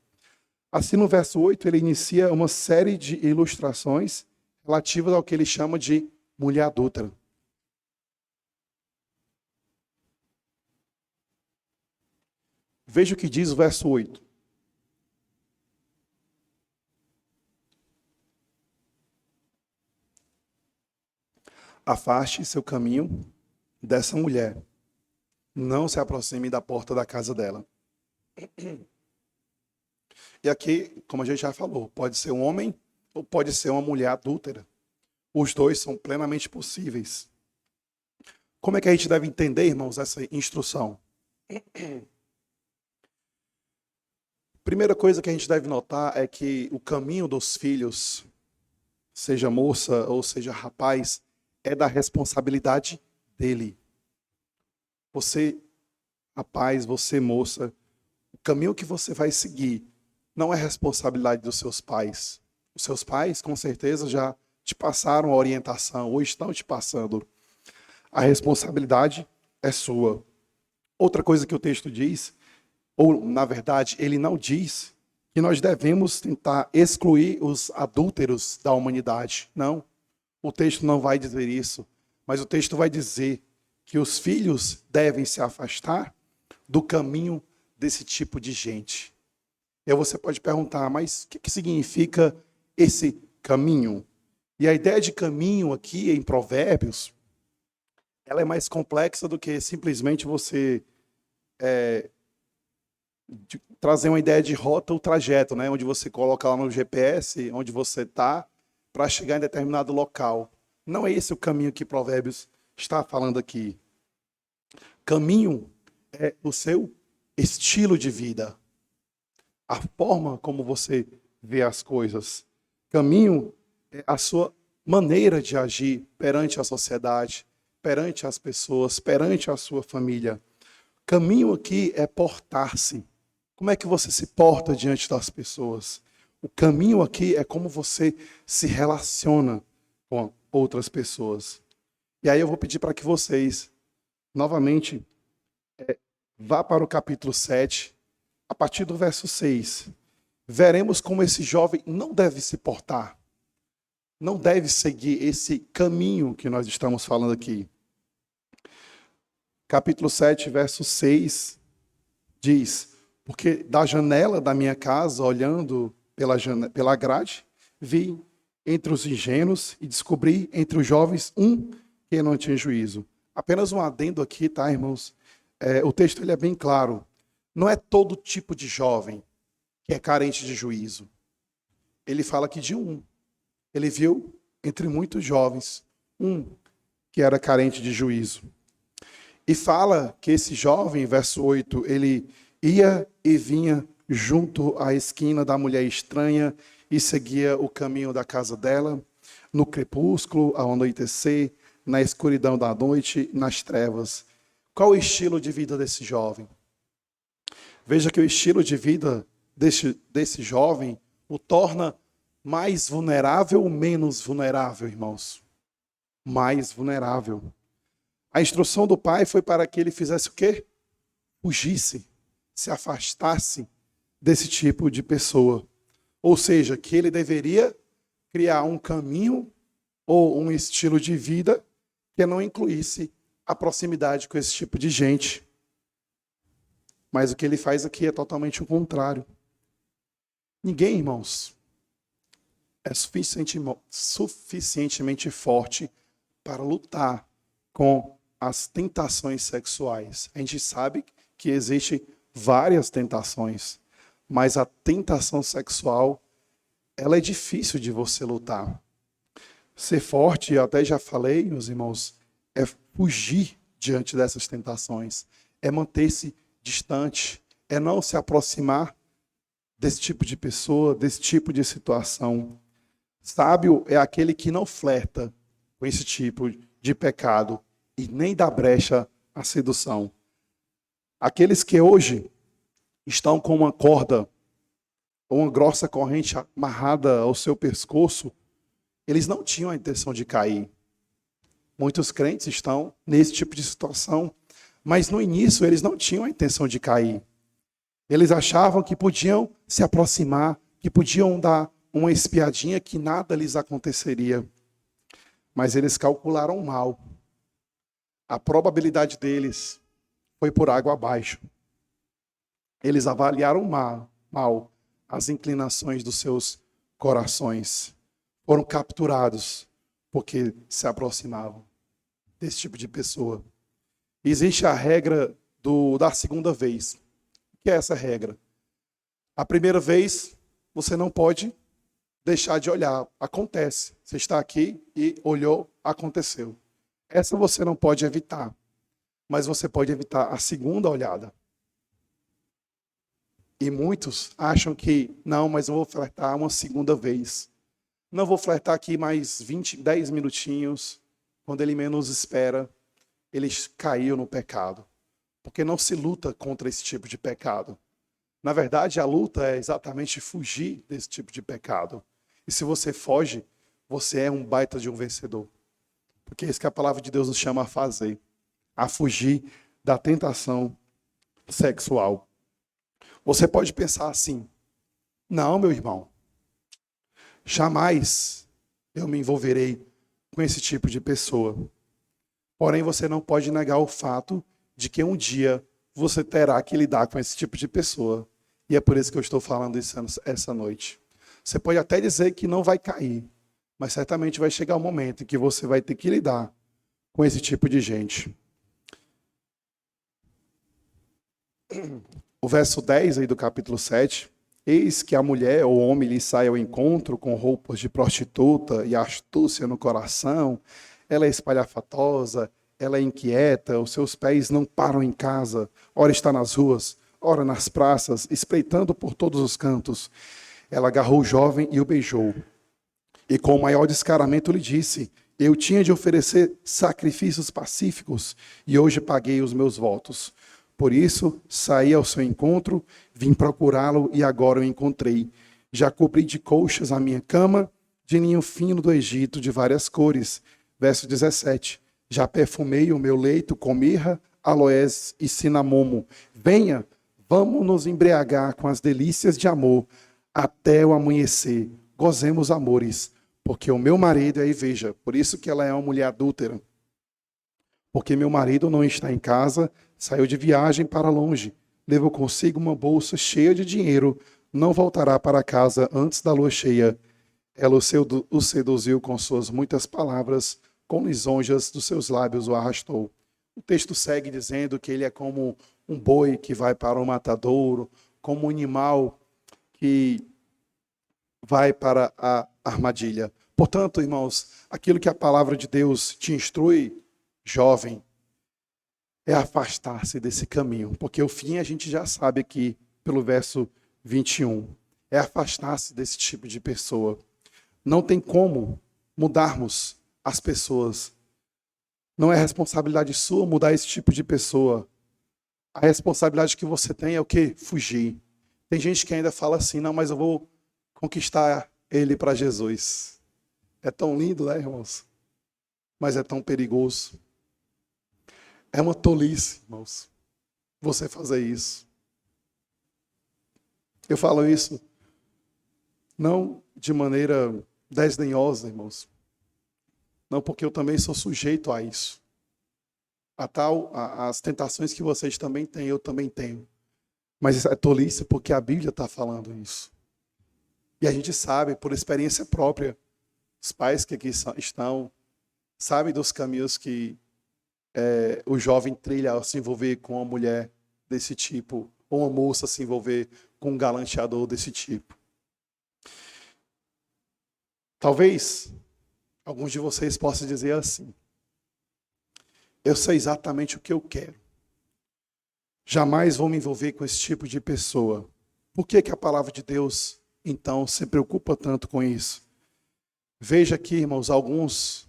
Assim, no verso 8, ele inicia uma série de ilustrações relativas ao que ele chama de mulher adúltera. Veja o que diz o verso 8. Afaste seu caminho dessa mulher. Não se aproxime da porta da casa dela. E aqui, como a gente já falou, pode ser um homem ou pode ser uma mulher adúltera. Os dois são plenamente possíveis. Como é que a gente deve entender, irmãos, essa instrução? Primeira coisa que a gente deve notar é que o caminho dos filhos, seja moça ou seja rapaz, é da responsabilidade dele. Você, rapaz, você, moça, o caminho que você vai seguir não é responsabilidade dos seus pais. Os seus pais, com certeza, já te passaram a orientação, ou estão te passando. A responsabilidade é sua. Outra coisa que o texto diz, ou, na verdade, ele não diz que nós devemos tentar excluir os adúlteros da humanidade. Não. O texto não vai dizer isso. Mas o texto vai dizer que os filhos devem se afastar do caminho desse tipo de gente. E aí você pode perguntar, mas o que significa esse caminho? E a ideia de caminho aqui em Provérbios, ela é mais complexa do que simplesmente você trazer uma ideia de rota ou trajeto, né? Onde você coloca lá no GPS, onde você está, para chegar em determinado local. Não é esse o caminho que Provérbios está falando aqui. Caminho é o seu estilo de vida, a forma como você vê as coisas. Caminho é a sua maneira de agir perante a sociedade, perante as pessoas, perante a sua família. Caminho aqui é portar-se. Como é que você se porta diante das pessoas? O caminho aqui é como você se relaciona com outras pessoas. E aí eu vou pedir para que vocês, novamente, vá para o capítulo 7, a partir do verso 6. Veremos como esse jovem não deve se portar, não deve seguir esse caminho que nós estamos falando aqui. Capítulo 7, verso 6, diz: porque da janela da minha casa, olhando pela grade, vi entre os ingênuos e descobri entre os jovens um que não tinha juízo. Apenas um adendo aqui, tá, irmãos? O texto ele é bem claro. Não é todo tipo de jovem que é carente de juízo. Ele fala aqui de um. Ele viu entre muitos jovens um que era carente de juízo. E fala que esse jovem, verso 8, ele ia e vinha junto à esquina da mulher estranha e seguia o caminho da casa dela, no crepúsculo, ao anoitecer, na escuridão da noite, nas trevas. Qual o estilo de vida desse jovem? Veja que o estilo de vida desse jovem o torna mais vulnerável ou menos vulnerável, irmãos? Mais vulnerável. A instrução do pai foi para que ele fizesse o quê? Fugisse, se afastasse desse tipo de pessoa. Ou seja, que ele deveria criar um caminho ou um estilo de vida que não incluísse a proximidade com esse tipo de gente. Mas o que ele faz aqui é totalmente o contrário. Ninguém, irmãos, é suficientemente forte para lutar com as tentações sexuais. A gente sabe que existem várias tentações, mas a tentação sexual, ela é difícil de você lutar. Ser forte, eu até já falei, meus irmãos, é fugir diante dessas tentações, é manter-se distante, é não se aproximar desse tipo de pessoa, desse tipo de situação. Sábio é aquele que não flerta com esse tipo de pecado e nem dá brecha à sedução. Aqueles que hoje estão com uma corda ou uma grossa corrente amarrada ao seu pescoço, eles não tinham a intenção de cair. Muitos crentes estão nesse tipo de situação, mas no início eles não tinham a intenção de cair. Eles achavam que podiam se aproximar, que podiam dar uma espiadinha, que nada lhes aconteceria. Mas eles calcularam mal. A probabilidade deles foi por água abaixo. Eles avaliaram mal as inclinações dos seus corações. Foram capturados porque se aproximavam desse tipo de pessoa. Existe a regra da segunda vez. O que é essa regra? A primeira vez, você não pode deixar de olhar. Acontece. Você está aqui e olhou, aconteceu. Essa você não pode evitar. Mas você pode evitar a segunda olhada. E muitos acham que, não, mas eu vou flertar uma segunda vez. Não vou flertar aqui mais 10 minutinhos. Quando ele menos espera, ele caiu no pecado. Porque não se luta contra esse tipo de pecado. Na verdade, a luta é exatamente fugir desse tipo de pecado. E se você foge, você é um baita de um vencedor. Porque é isso que a palavra de Deus nos chama a fazer. A fugir da tentação sexual. Você pode pensar assim: não, meu irmão, jamais eu me envolverei com esse tipo de pessoa. Porém, você não pode negar o fato de que um dia você terá que lidar com esse tipo de pessoa. E é por isso que eu estou falando isso essa noite. Você pode até dizer que não vai cair, mas certamente vai chegar um momento em que você vai ter que lidar com esse tipo de gente. O verso 10 aí do capítulo 7. Eis que a mulher ou o homem lhe sai ao encontro com roupas de prostituta e astúcia no coração. Ela é espalhafatosa, ela é inquieta, os seus pés não param em casa. Ora está nas ruas, ora nas praças, espreitando por todos os cantos. Ela agarrou o jovem e o beijou. E com o maior descaramento lhe disse: eu tinha de oferecer sacrifícios pacíficos e hoje paguei os meus votos. Por isso, saí ao seu encontro, vim procurá-lo e agora o encontrei. Já cobri de colchas a minha cama, de linho fino do Egito, de várias cores. Verso 17. Já perfumei o meu leito com mirra, aloés e cinamomo. Venha, vamos nos embriagar com as delícias de amor até o amanhecer. Gozemos amores, porque o meu marido, aí veja, por isso que ela é uma mulher adúltera. Porque meu marido não está em casa, saiu de viagem para longe, levou consigo uma bolsa cheia de dinheiro, não voltará para casa antes da lua cheia. Ela o seduziu com suas muitas palavras, com lisonjas dos seus lábios o arrastou. O texto segue dizendo que ele é como um boi que vai para o matadouro, como um animal que vai para a armadilha. Portanto, irmãos, aquilo que a palavra de Deus te instrui, jovem, é afastar-se desse caminho, porque o fim a gente já sabe aqui pelo verso 21. É afastar-se desse tipo de pessoa. Não tem como mudarmos as pessoas. Não é responsabilidade sua mudar esse tipo de pessoa. A responsabilidade que você tem é o quê? Fugir. Tem gente que ainda fala assim: não, mas eu vou conquistar ele para Jesus. É tão lindo, né, irmãos? Mas é tão perigoso. É uma tolice, irmãos, você fazer isso. Eu falo isso não de maneira desdenhosa, irmãos. Não, porque eu também sou sujeito a isso. As tentações que vocês também têm, eu também tenho. Mas é tolice porque a Bíblia está falando isso. E a gente sabe, por experiência própria, os pais que aqui estão, sabem dos caminhos que o jovem trilha ao se envolver com uma mulher desse tipo, ou uma moça se envolver com um galanteador desse tipo. Talvez alguns de vocês possam dizer assim: eu sei exatamente o que eu quero. Jamais vou me envolver com esse tipo de pessoa. Por que a palavra de Deus, então, se preocupa tanto com isso? Veja aqui, irmãos, alguns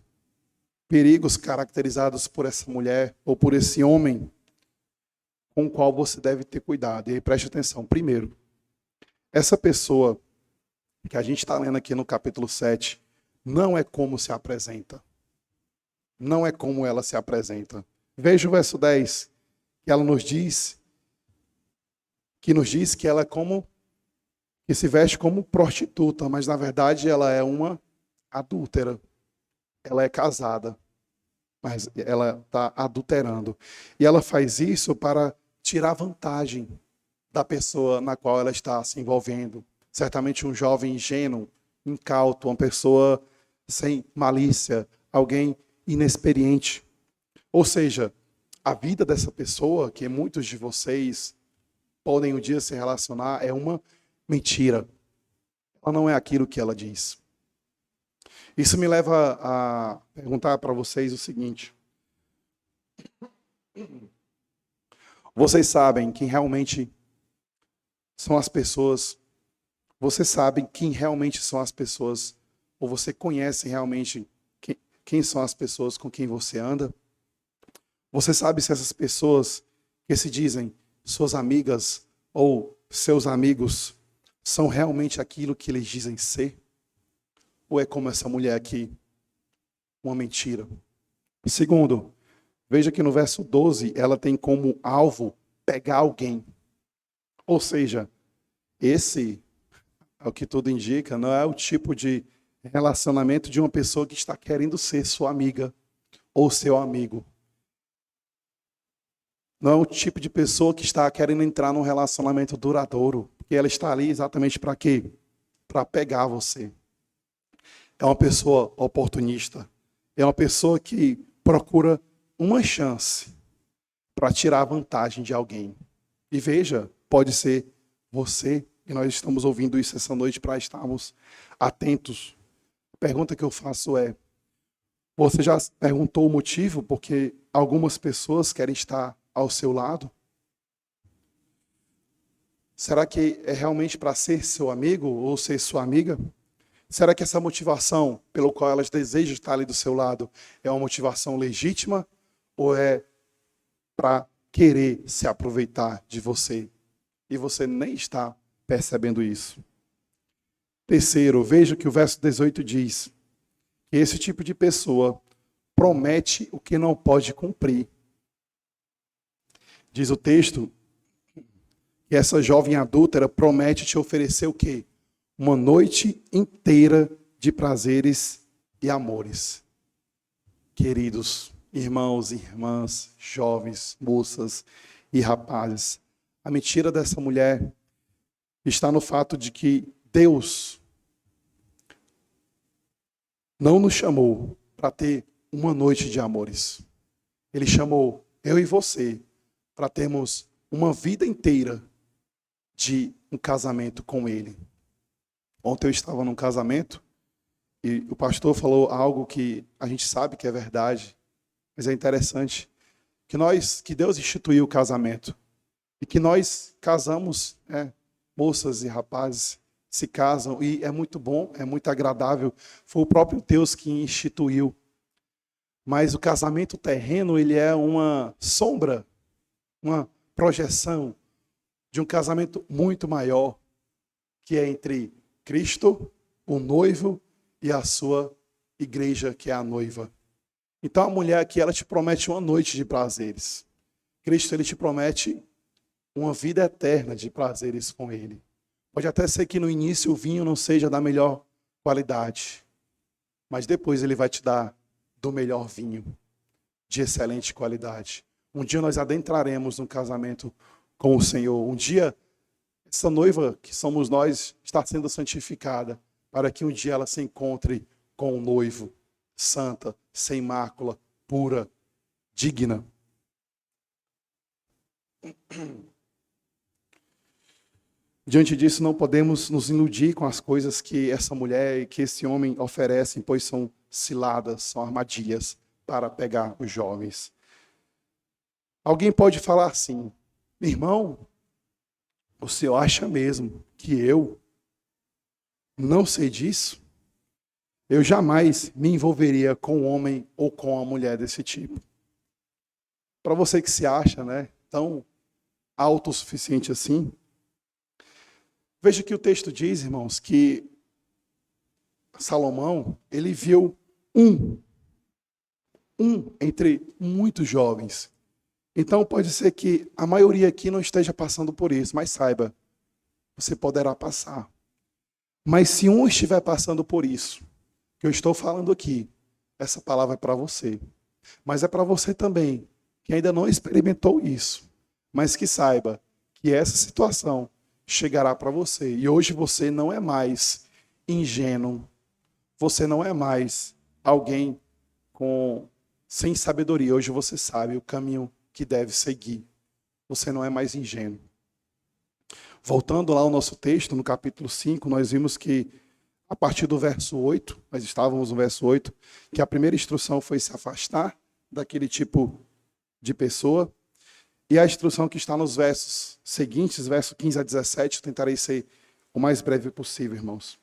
perigos caracterizados por essa mulher ou por esse homem com o qual você deve ter cuidado. E aí preste atenção. Primeiro, Essa pessoa que a gente está lendo aqui no capítulo 7, não é como se apresenta. Não é como ela se apresenta. Veja o verso 10, que ela nos diz que ela é como, que se veste como prostituta, mas na verdade ela é uma adúltera. Ela é casada, mas ela está adulterando. E ela faz isso para tirar vantagem da pessoa na qual ela está se envolvendo. Certamente um jovem ingênuo, incauto, uma pessoa sem malícia, alguém inexperiente. Ou seja, a vida dessa pessoa, que muitos de vocês podem um dia se relacionar, é uma mentira. Ela não é aquilo que ela diz. Isso me leva a perguntar para vocês o seguinte: vocês sabem quem realmente são as pessoas? Você sabe quem realmente são as pessoas? Ou você conhece realmente quem são as pessoas com quem você anda? Você sabe se essas pessoas que se dizem suas amigas ou seus amigos são realmente aquilo que eles dizem ser? Ou é como essa mulher aqui, uma mentira? Segundo, veja que no verso 12, ela tem como alvo pegar alguém. Ou seja, esse, é o que tudo indica, não é o tipo de relacionamento de uma pessoa que está querendo ser sua amiga ou seu amigo. Não é o tipo de pessoa que está querendo entrar num relacionamento duradouro, porque ela está ali exatamente para quê? Para pegar você. É uma pessoa oportunista. É uma pessoa que procura uma chance para tirar vantagem de alguém. E veja, pode ser você, e nós estamos ouvindo isso essa noite para estarmos atentos. A pergunta que eu faço é: você já perguntou o motivo porque algumas pessoas querem estar ao seu lado? Será que é realmente para ser seu amigo ou ser sua amiga? Será que essa motivação pelo qual elas desejam estar ali do seu lado é uma motivação legítima ou é para querer se aproveitar de você? E você nem está percebendo isso. Terceiro, veja que o verso 18 diz que esse tipo de pessoa promete o que não pode cumprir. Diz o texto que essa jovem adúltera promete te oferecer o quê? Uma noite inteira de prazeres e amores. Queridos irmãos e irmãs, jovens, moças e rapazes, a mentira dessa mulher está no fato de que Deus não nos chamou para ter uma noite de amores. Ele chamou eu e você para termos uma vida inteira de um casamento com Ele. Ontem eu estava num casamento e o pastor falou algo que a gente sabe que é verdade, mas é interessante, que Deus instituiu o casamento e que nós casamos, moças e rapazes se casam e é muito bom, é muito agradável. Foi o próprio Deus que instituiu. Mas o casamento terreno, ele é uma sombra, uma projeção de um casamento muito maior, que é entre Cristo, o noivo, e a sua igreja, que é a noiva. Então a mulher aqui, ela te promete uma noite de prazeres. Cristo, ele te promete uma vida eterna de prazeres com ele. Pode até ser que no início o vinho não seja da melhor qualidade, mas depois ele vai te dar do melhor vinho, de excelente qualidade. Um dia nós adentraremos no casamento com o Senhor. Um dia, essa noiva que somos nós está sendo santificada, para que um dia ela se encontre com o noivo, santa, sem mácula, pura, digna. Diante disso, não podemos nos iludir com as coisas que essa mulher e que esse homem oferecem, pois são ciladas, são armadilhas para pegar os jovens. Alguém pode falar assim: irmão, o senhor acha mesmo que eu não sei disso? Eu jamais me envolveria com um homem ou com uma mulher desse tipo. Para você que se acha, tão autossuficiente assim, Veja que o texto diz, irmãos, que Salomão, ele viu um entre muitos jovens. Então pode ser que a maioria aqui não esteja passando por isso, mas saiba, você poderá passar. Mas se um estiver passando por isso, que eu estou falando aqui, essa palavra é para você. Mas é para você também, que ainda não experimentou isso, mas que saiba que essa situação chegará para você. E hoje você não é mais ingênuo, você não é mais alguém sem sabedoria. Hoje você sabe o caminho que deve seguir. Você não é mais ingênuo. Voltando lá ao nosso texto, no capítulo 5, nós vimos que a partir do verso 8, nós estávamos no verso 8, que a primeira instrução foi se afastar daquele tipo de pessoa. E a instrução que está nos versos seguintes, verso 15 a 17, eu tentarei ser o mais breve possível, irmãos.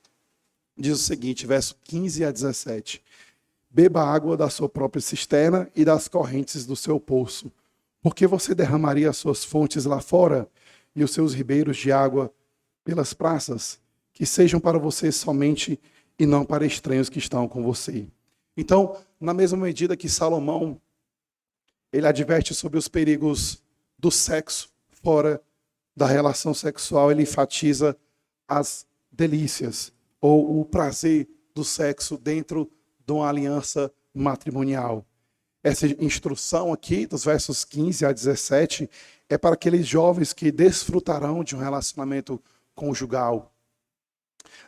Diz o seguinte, verso 15 a 17. Beba água da sua própria cisterna e das correntes do seu poço, porque você derramaria as suas fontes lá fora e os seus ribeiros de água pelas praças, que sejam para você somente e não para estranhos que estão com você. Então, na mesma medida que Salomão, ele adverte sobre os perigos do sexo fora da relação sexual, ele enfatiza as delícias ou o prazer do sexo dentro de uma aliança matrimonial. Essa instrução aqui, dos versos 15 a 17, é para aqueles jovens que desfrutarão de um relacionamento conjugal.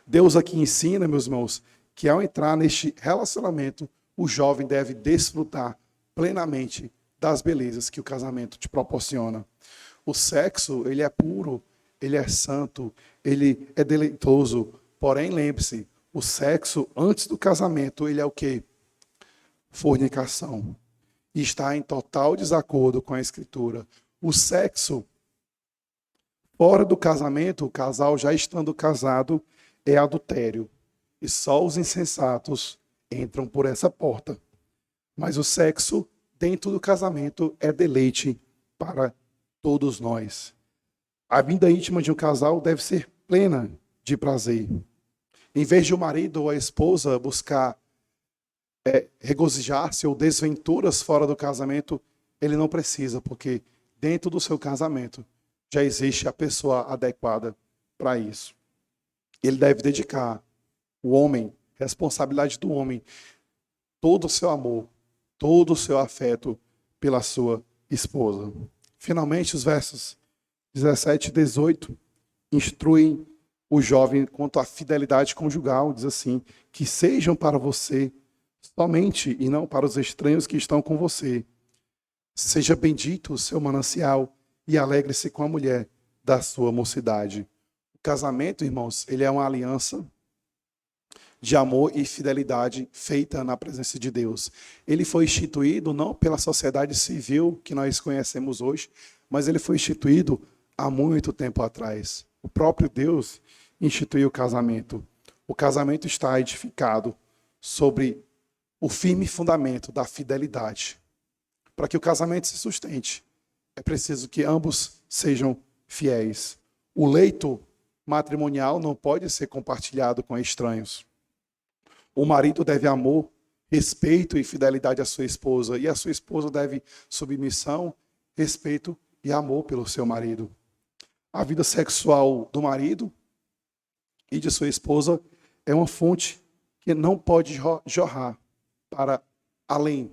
Deus aqui ensina, meus irmãos, que ao entrar neste relacionamento, o jovem deve desfrutar plenamente das belezas que o casamento te proporciona. O sexo, ele é puro, ele é santo, ele é deleitoso. Porém, lembre-se, o sexo antes do casamento, ele é o quê? Fornicação. E está em total desacordo com a Escritura. O sexo fora do casamento, o casal já estando casado, é adultério. E só os insensatos entram por essa porta. Mas o sexo dentro do casamento é deleite para todos nós. A vida íntima de um casal deve ser plena de prazer. Em vez de o marido ou a esposa buscar regozijar-se ou desventuras fora do casamento, ele não precisa, porque dentro do seu casamento já existe a pessoa adequada para isso. Ele deve dedicar o homem, responsabilidade do homem, todo o seu amor, todo o seu afeto pela sua esposa. Finalmente, os versos 17 e 18 instruem o jovem quanto à fidelidade conjugal. Diz assim, que sejam para você somente e não para os estranhos que estão com você. Seja bendito o seu manancial e alegre-se com a mulher da sua mocidade. O casamento, irmãos, ele é uma aliança de amor e fidelidade feita na presença de Deus. Ele foi instituído não pela sociedade civil que nós conhecemos hoje, mas ele foi instituído há muito tempo atrás. O próprio Deus instituiu o casamento. O casamento está edificado sobre o firme fundamento da fidelidade. Para que o casamento se sustente, é preciso que ambos sejam fiéis. O leito matrimonial não pode ser compartilhado com estranhos. O marido deve amor, respeito e fidelidade à sua esposa, e a sua esposa deve submissão, respeito e amor pelo seu marido. A vida sexual do marido e de sua esposa é uma fonte que não pode jorrar para além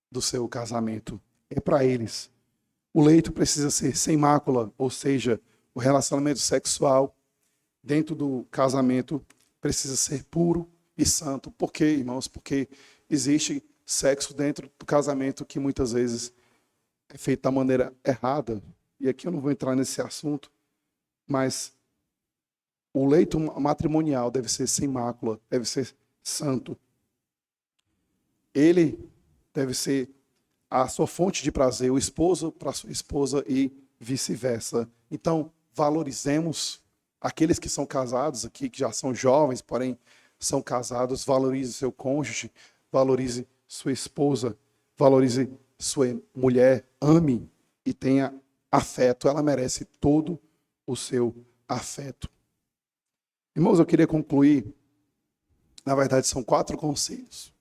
do seu casamento. É para eles. O leito precisa ser sem mácula, ou seja, o relacionamento sexual dentro do casamento precisa ser puro e santo. Por quê, irmãos? Porque existe sexo dentro do casamento que muitas vezes é feito da maneira errada. E aqui eu não vou entrar nesse assunto, mas o leito matrimonial deve ser sem mácula, deve ser santo. Ele deve ser a sua fonte de prazer, o esposo para a sua esposa e vice-versa. Então, valorizemos aqueles que são casados aqui, que já são jovens, porém são casados, valorize seu cônjuge, valorize sua esposa, valorize sua mulher, ame e tenha afeto. Ela merece todo o seu afeto. Irmãos, eu queria concluir, na verdade são 4 conselhos.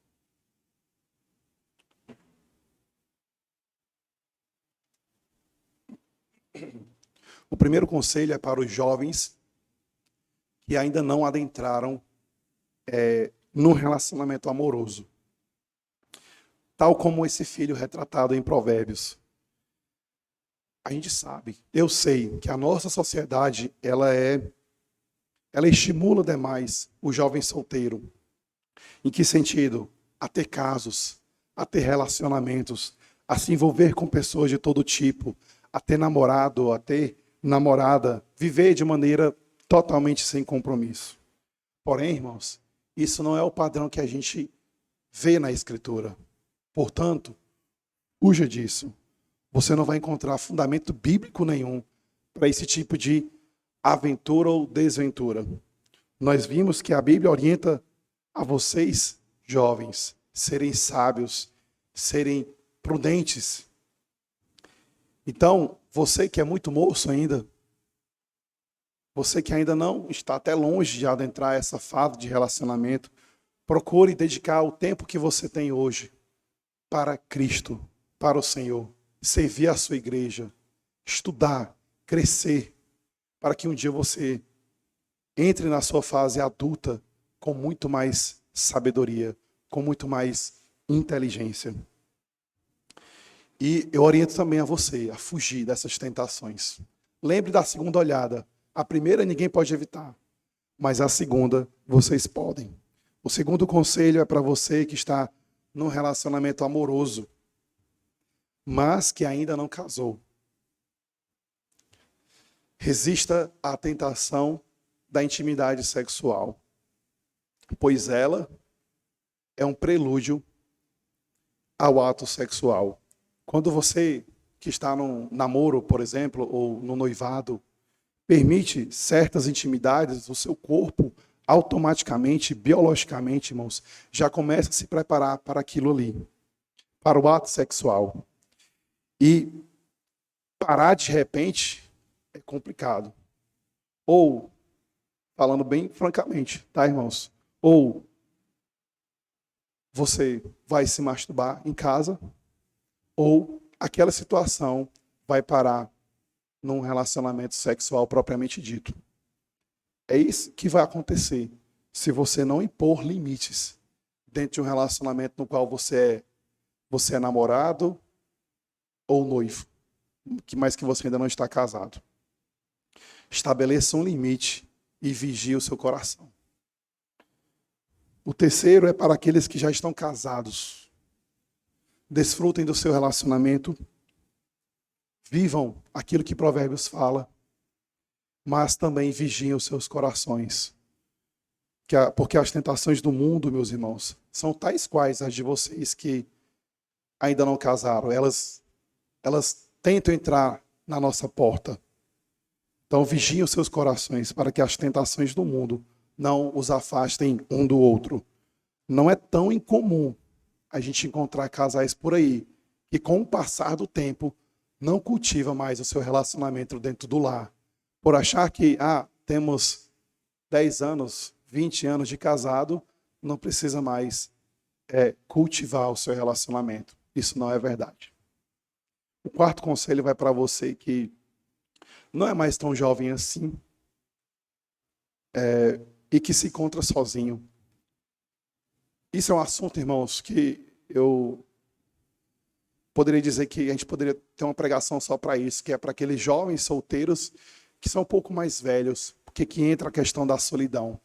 O primeiro conselho é para os jovens que ainda não adentraram num relacionamento amoroso. Tal como esse filho retratado em Provérbios. A gente sabe, eu sei que a nossa sociedade, ela estimula demais o jovem solteiro. Em que sentido? A ter casos, a ter relacionamentos, a se envolver com pessoas de todo tipo, a ter namorado, a ter namorada, viver de maneira totalmente sem compromisso. Porém, irmãos, isso não é o padrão que a gente vê na Escritura. Portanto, fuja disso. Você não vai encontrar fundamento bíblico nenhum para esse tipo de aventura ou desventura. Nós vimos que a Bíblia orienta a vocês, jovens, serem sábios, serem prudentes. Então, você que é muito moço ainda, você que ainda não está até longe de adentrar essa fase de relacionamento, procure dedicar o tempo que você tem hoje para Cristo, para o Senhor, servir a sua igreja, estudar, crescer, para que um dia você entre na sua fase adulta com muito mais sabedoria, com muito mais inteligência. E eu oriento também a você a fugir dessas tentações. Lembre da segunda olhada. A primeira ninguém pode evitar, mas a segunda vocês podem. O segundo conselho é para você que está num relacionamento amoroso, mas que ainda não casou. Resista à tentação da intimidade sexual, pois ela é um prelúdio ao ato sexual. Quando você que está num namoro, por exemplo, ou no noivado, permite certas intimidades, o seu corpo automaticamente, biologicamente, irmãos, já começa a se preparar para aquilo ali, para o ato sexual. E parar de repente é complicado. Ou, falando bem francamente, tá, irmãos? Ou você vai se masturbar em casa, ou aquela situação vai parar num relacionamento sexual propriamente dito. É isso que vai acontecer se você não impor limites dentro de um relacionamento no qual você é namorado ou noivo, mas que você ainda não está casado. Estabeleça um limite e vigie o seu coração. O terceiro é para aqueles que já estão casados. Desfrutem do seu relacionamento, vivam aquilo que Provérbios fala, mas também vigiem os seus corações. Porque as tentações do mundo, meus irmãos, são tais quais as de vocês que ainda não casaram. Elas tentam entrar na nossa porta. Então, vigiem os seus corações para que as tentações do mundo não os afastem um do outro. Não é tão incomum a gente encontrar casais por aí que, com o passar do tempo, não cultiva mais o seu relacionamento dentro do lar. Por achar que, temos 10 anos, 20 anos de casado, não precisa mais cultivar o seu relacionamento. Isso não é verdade. O quarto conselho vai para você que não é mais tão jovem assim e que se encontra sozinho. Isso é um assunto, irmãos, que eu poderia dizer que a gente poderia ter uma pregação só para isso, que é para aqueles jovens solteiros que são um pouco mais velhos, porque que entra a questão da solidão.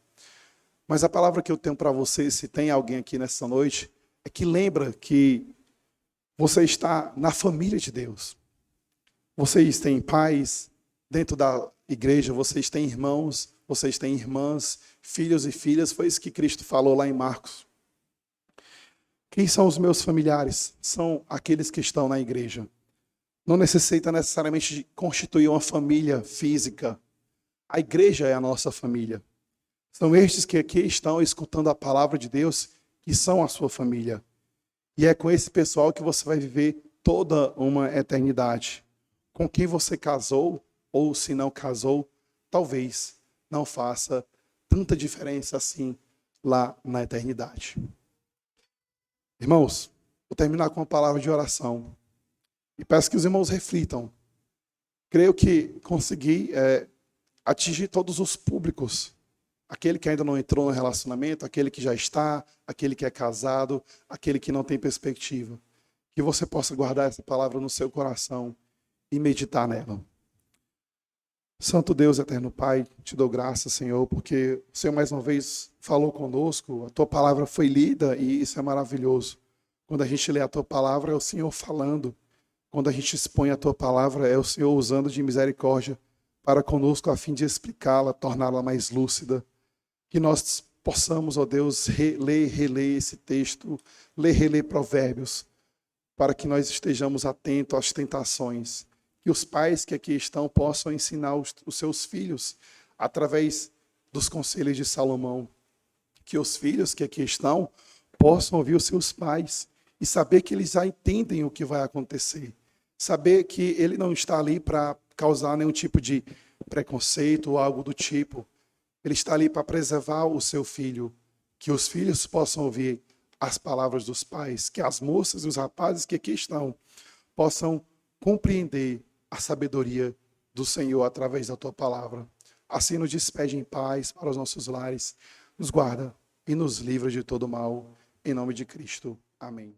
Mas a palavra que eu tenho para você, se tem alguém aqui nessa noite, é que lembra que você está na família de Deus. Vocês têm pais dentro da igreja, vocês têm irmãos, vocês têm irmãs, filhos e filhas. Foi isso que Cristo falou lá em Marcos. Quem são os meus familiares? São aqueles que estão na igreja. Não necessita necessariamente de constituir uma família física. A igreja é a nossa família. São estes que aqui estão escutando a palavra de Deus, que são a sua família. E é com esse pessoal que você vai viver toda uma eternidade. Com quem você casou, ou se não casou, talvez não faça tanta diferença assim lá na eternidade. Irmãos, vou terminar com uma palavra de oração. E peço que os irmãos reflitam. Creio que consegui atingir todos os públicos. Aquele que ainda não entrou no relacionamento, aquele que já está, aquele que é casado, aquele que não tem perspectiva. Que você possa guardar essa palavra no seu coração e meditar nela. Santo Deus, eterno Pai, te dou graças, Senhor, porque o Senhor mais uma vez falou conosco, a tua palavra foi lida e isso é maravilhoso. Quando a gente lê a tua palavra, é o Senhor falando. Quando a gente expõe a tua palavra, é o Senhor usando de misericórdia para conosco a fim de explicá-la, torná-la mais lúcida. Que nós possamos, ó Deus, ler e reler esse texto, ler e reler Provérbios, para que nós estejamos atentos às tentações. Que os pais que aqui estão possam ensinar os seus filhos através dos conselhos de Salomão. Que os filhos que aqui estão possam ouvir os seus pais e saber que eles já entendem o que vai acontecer. Saber que ele não está ali para causar nenhum tipo de preconceito ou algo do tipo. Ele está ali para preservar o seu filho. Que os filhos possam ouvir as palavras dos pais. Que as moças e os rapazes que aqui estão possam compreender a sabedoria do Senhor através da tua palavra. Assim nos despede em paz para os nossos lares. Nos guarda e nos livra de todo mal. Em nome de Cristo. Amém.